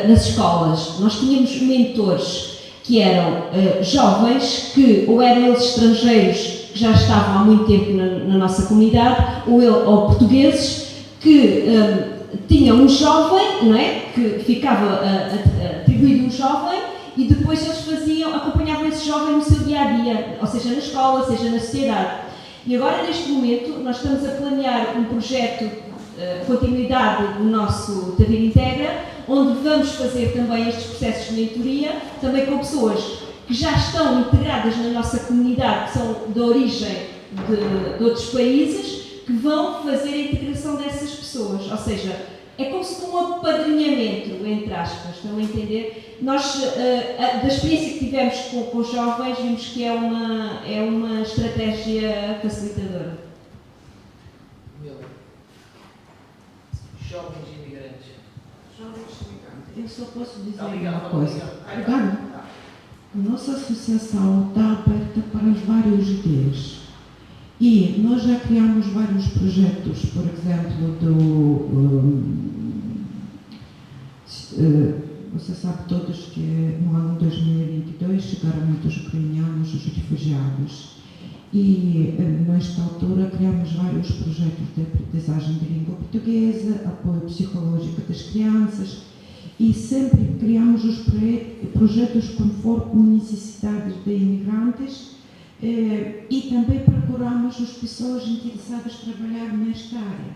nas escolas? Nós tínhamos mentores que eram jovens que ou eram eles estrangeiros que já estavam há muito tempo na nossa comunidade ou portugueses que tinham um jovem, não é? Que ficava atribuído um jovem e depois eles acompanhavam esse jovem no seu dia-a-dia, ou seja, na escola, seja na sociedade. E agora, neste momento, nós estamos a planear um projeto continuidade do nosso Tavira Integra, onde vamos fazer também estes processos de mentoria, também com pessoas que já estão integradas na nossa comunidade, que são de origem de outros países, que vão fazer a integração dessas pessoas. Ou seja, é como se fosse um apadrinhamento, entre aspas, estão a entender? Nós, da experiência que tivemos com os jovens, vimos que é uma estratégia facilitadora. Jovens imigrantes. Eu só posso dizer uma coisa. Obrigada. A nossa associação está aberta para as várias ideias. E nós já criamos vários projetos, por exemplo, você sabe todos que no ano 2022 chegaram muitos ucranianos, os refugiados. E nesta altura criamos vários projetos de aprendizagem de língua portuguesa, apoio psicológico das crianças e sempre criamos os projetos conforme necessidades de imigrantes e também procuramos as pessoas interessadas em trabalhar nesta área.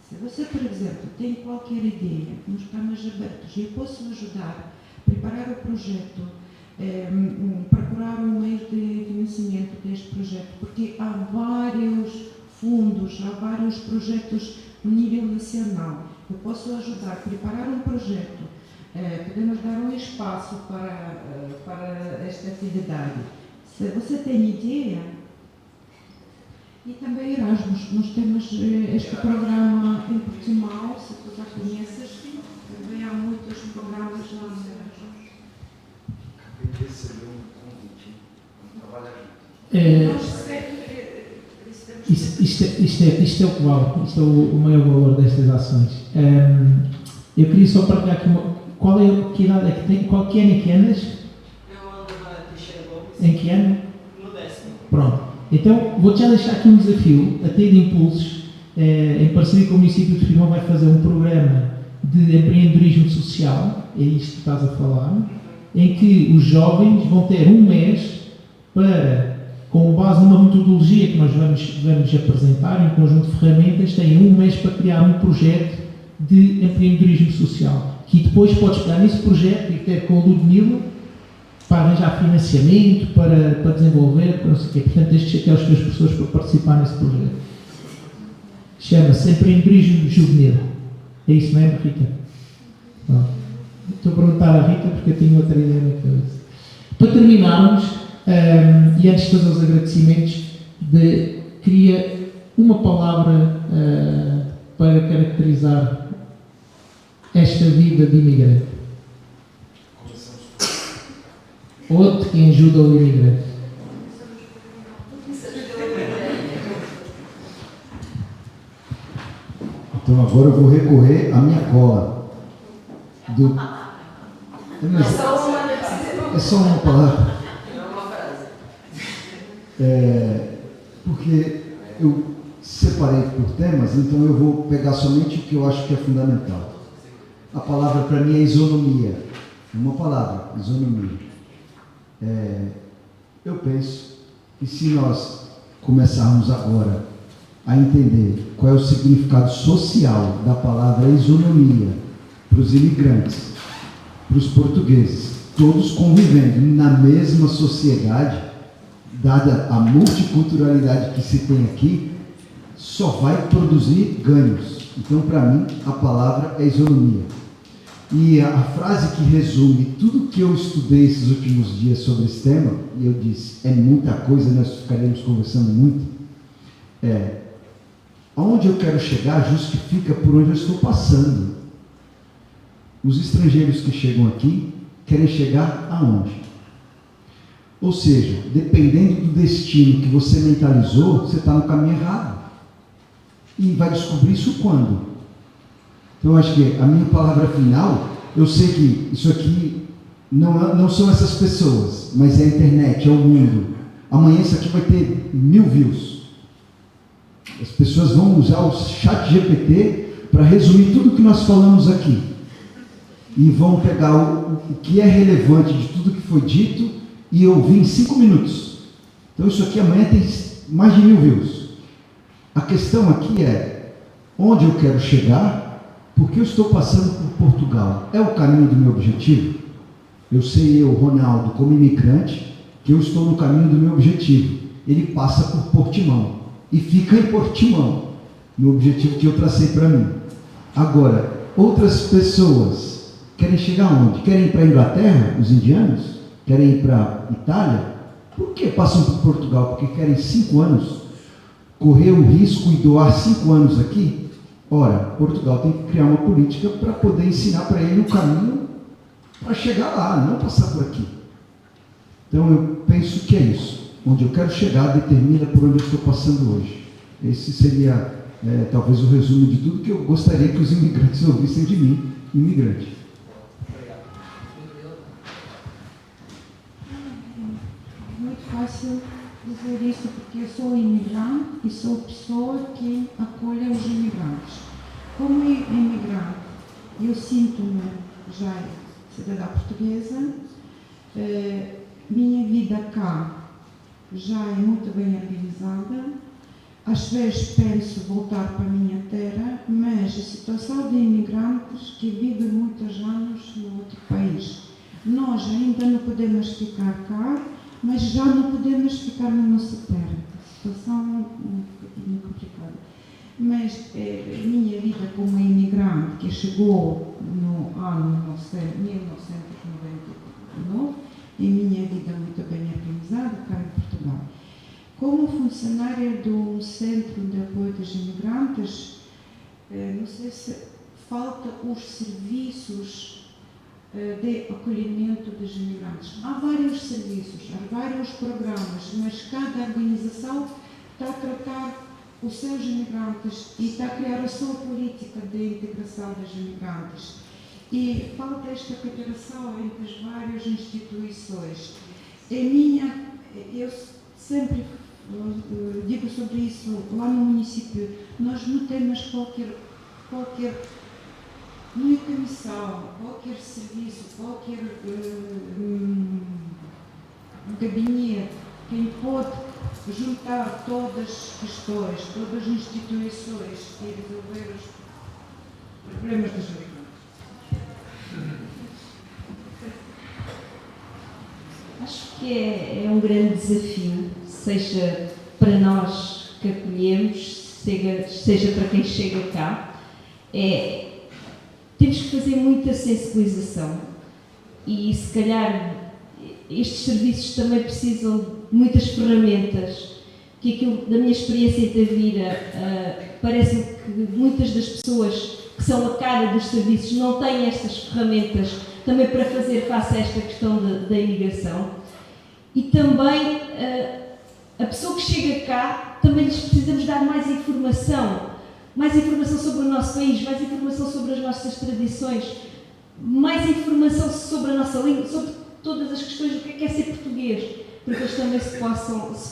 Se você, por exemplo, tem qualquer ideia, nós estamos abertos e eu posso ajudar a preparar o projeto, procurar um meio de financiamento deste projeto, porque há vários fundos, há vários projetos no nível nacional. Eu posso ajudar a preparar um projeto, podemos dar um espaço para esta atividade. Se você tem ideia, e também Erasmus, nós temos este programa em Portugal, se tu já conheces, também há muitos programas lá no Erasmus. Acabei de receber um convite, vamos trabalhar juntos. Isto é o que vale, isto é o maior valor destas ações. Eu queria só partilhar aqui que idade é que tem, qual que ano é que andas? Eu ando na Teixeira Gomes. Em que ano? No 10º. Pronto. Então, vou-te já deixar aqui um desafio, a ter de impulsos, em parceria com o município de Fimão vai fazer um programa de empreendedorismo social, é isto que estás a falar, em que os jovens vão ter um mês para, com base numa metodologia que nós vamos apresentar, um conjunto de ferramentas, têm um mês para criar um projeto de empreendedorismo social, que depois podes pegar nesse projeto e ter com a Ludmila para arranjar financiamento, para desenvolver, para não sei o quê. Portanto, deixe aquelas 3 pessoas para participar nesse projeto. Chama-se Empreendedorismo Juvenil. É isso mesmo, Rita? Estou a perguntar à Rita porque eu tinha outra ideia na cabeça. Para terminarmos, E antes de fazer os agradecimentos, queria uma palavra para caracterizar esta vida de imigrante. Ou de quem ajuda o imigrante. Então agora eu vou recorrer à minha cola. É só uma palavra. Porque eu separei por temas, então eu vou pegar somente o que eu acho que é fundamental. A palavra para mim é isonomia. É uma palavra, isonomia. Eu penso que se nós começarmos agora a entender qual é o significado social da palavra isonomia para os imigrantes, para os portugueses, todos convivendo na mesma sociedade, dada a multiculturalidade que se tem aqui, só vai produzir ganhos. Então, para mim, a palavra é isonomia. E a frase que resume tudo que eu estudei esses últimos dias sobre esse tema, e eu disse, é muita coisa, nós ficaremos conversando muito, aonde eu quero chegar justifica por onde eu estou passando. Os estrangeiros que chegam aqui querem chegar aonde? Ou seja, dependendo do destino que você mentalizou, você está no caminho errado. E vai descobrir isso quando? Então, eu acho que a minha palavra final, eu sei que isso aqui não são essas pessoas, mas é a internet, é o mundo. Amanhã isso aqui vai ter 1000 views. As pessoas vão usar o chat GPT para resumir tudo que nós falamos aqui. E vão pegar o que é relevante de tudo que foi dito e ouvir em 5 minutos. Então isso aqui amanhã tem mais de 1000 views. A questão aqui é onde eu quero chegar, porque eu estou passando por Portugal. É o caminho do meu objetivo? Eu sei, Ronaldo, como imigrante, que eu estou no caminho do meu objetivo. Ele passa por Portimão e fica em Portimão, no objetivo que eu tracei para mim. Agora, outras pessoas querem chegar onde? Querem ir para a Inglaterra, os indianos? Querem ir para a Itália? Por que passam por Portugal? Porque querem 5 anos correr o risco e doar 5 anos aqui? Ora, Portugal tem que criar uma política para poder ensinar para ele o caminho para chegar lá, não passar por aqui. Então eu penso que é isso. Onde eu quero chegar determina por onde eu estou passando hoje. Esse seria talvez o resumo de tudo que eu gostaria que os imigrantes ouvissem de mim, imigrante. Muito fácil dizer isso porque eu sou imigrante e sou pessoa que acolhe os imigrantes. Como imigrante, eu sinto-me já cidadã portuguesa, minha vida cá já é muito bem organizada. Às vezes penso voltar para a minha terra, mas a situação de imigrantes que vivem muitos anos no outro país. Nós ainda não podemos ficar cá, mas já não podemos ficar na nossa terra. A situação é um bocadinho complicada. Mas a minha vida como imigrante, que chegou no ano 1999, é minha vida muito bem organizada cá em Portugal. Como funcionária do Centro de Apoio dos Imigrantes, não sei se falta os serviços de acolhimento dos imigrantes. Há vários serviços, há vários programas, mas cada organização está a tratar os seus imigrantes e está a criar a sua política de integração dos imigrantes. E falta esta cooperação entre as várias instituições. Eu sempre digo sobre isso lá no município, nós não temos qualquer não é comissão, qualquer serviço, qualquer gabinete que pode juntar todas as questões, todas as instituições e resolver os problemas dos imigrantes. Acho que é um grande desafio, seja para nós que acolhemos, seja para quem chega cá. Temos que fazer muita sensibilização e, se calhar, estes serviços também precisam de muitas ferramentas, que aquilo, da minha experiência em Tavira, parece-me que muitas das pessoas que são a cara dos serviços não têm estas ferramentas também para fazer face a esta questão da imigração. E também a pessoa que chega cá, também lhes precisamos dar mais informação sobre o nosso país, mais informação sobre as nossas tradições, mais informação sobre a nossa língua, sobre todas as questões do que é ser português, para que eles também se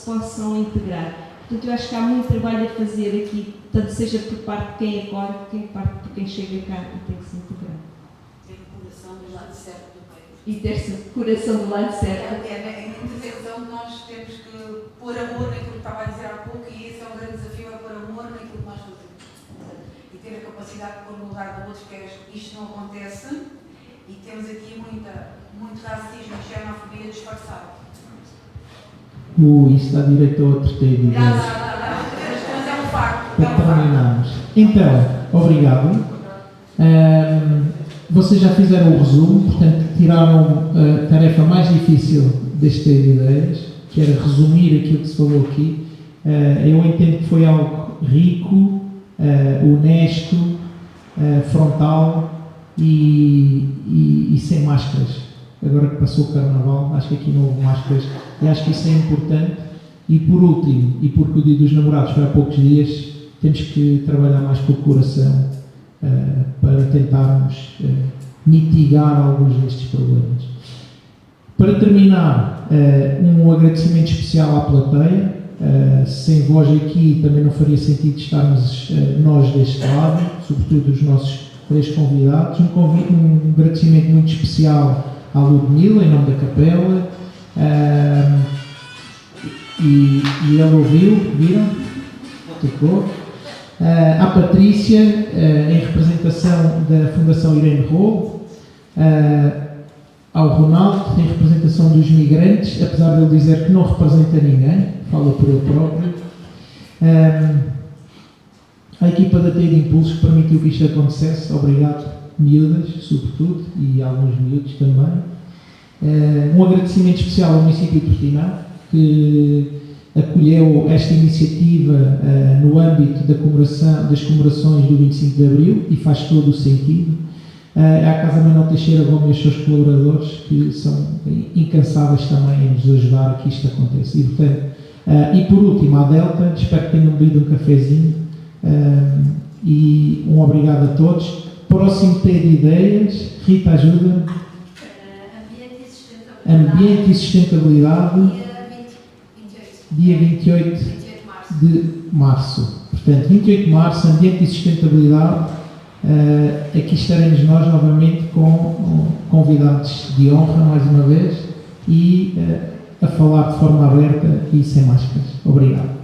possam integrar. Portanto, eu acho que há muito trabalho a fazer aqui, tanto seja por parte de quem acolhe, por quem chega cá e tem que se integrar. Ter o coração do lado certo do país. E ter-se o coração do lado certo. É a intervenção que nós temos que pôr amor naquilo que estava a dizer há pouco, e esse é um grande desafio, é pôr amor naquilo que nós fazemos. E ter a capacidade de pôr no lugar de outros, que isto não acontece, e temos aqui muito racismo e xenofobia disfarçado. Isso está direito a outro tema. Mas é um facto. Para terminarmos. Então, obrigado. Vocês já fizeram o resumo, portanto, tiraram a tarefa mais difícil deste ter ideias, que era resumir aquilo que se falou aqui. Eu entendo que foi algo rico, honesto, frontal e sem máscaras. Agora que passou o Carnaval, acho que aqui não houve máscaras e acho que isso é importante. E por último, e porque o Dia dos Namorados foi há poucos dias, temos que trabalhar mais com o coração para tentarmos mitigar alguns destes problemas. Para terminar, um agradecimento especial à plateia. Sem vós aqui também não faria sentido estarmos nós deste lado, sobretudo os nossos 3 convidados. Um agradecimento muito especial à Ludmila, em nome da Capela, e ela ouviu, viram? Tocou. À Patrícia, em representação da Fundação Irene Rolo, ao Ronaldo, em representação dos migrantes, apesar de ele dizer que não representa ninguém, fala por ele próprio. A equipa da TED Impulsos que permitiu que isto acontecesse, obrigado, miúdas, sobretudo, e alguns miúdos também. Um agradecimento especial ao município de Portimão, que acolheu esta iniciativa no âmbito das comemorações do 25 de Abril, e faz todo o sentido. À Casa Manuel Teixeira Gomes e os seus colaboradores, que são incansáveis também em nos ajudar a que isto aconteça. E, portanto, e por último, à Delta, espero que tenham bebido um cafezinho, e um obrigado a todos. Próximo T de ideias, Rita, ajuda. Ambiente e sustentabilidade. Dia 28 de março. Portanto, 28 de março, ambiente e sustentabilidade. Aqui estaremos nós novamente com convidados de honra, mais uma vez, e a falar de forma aberta e sem máscaras. Obrigado.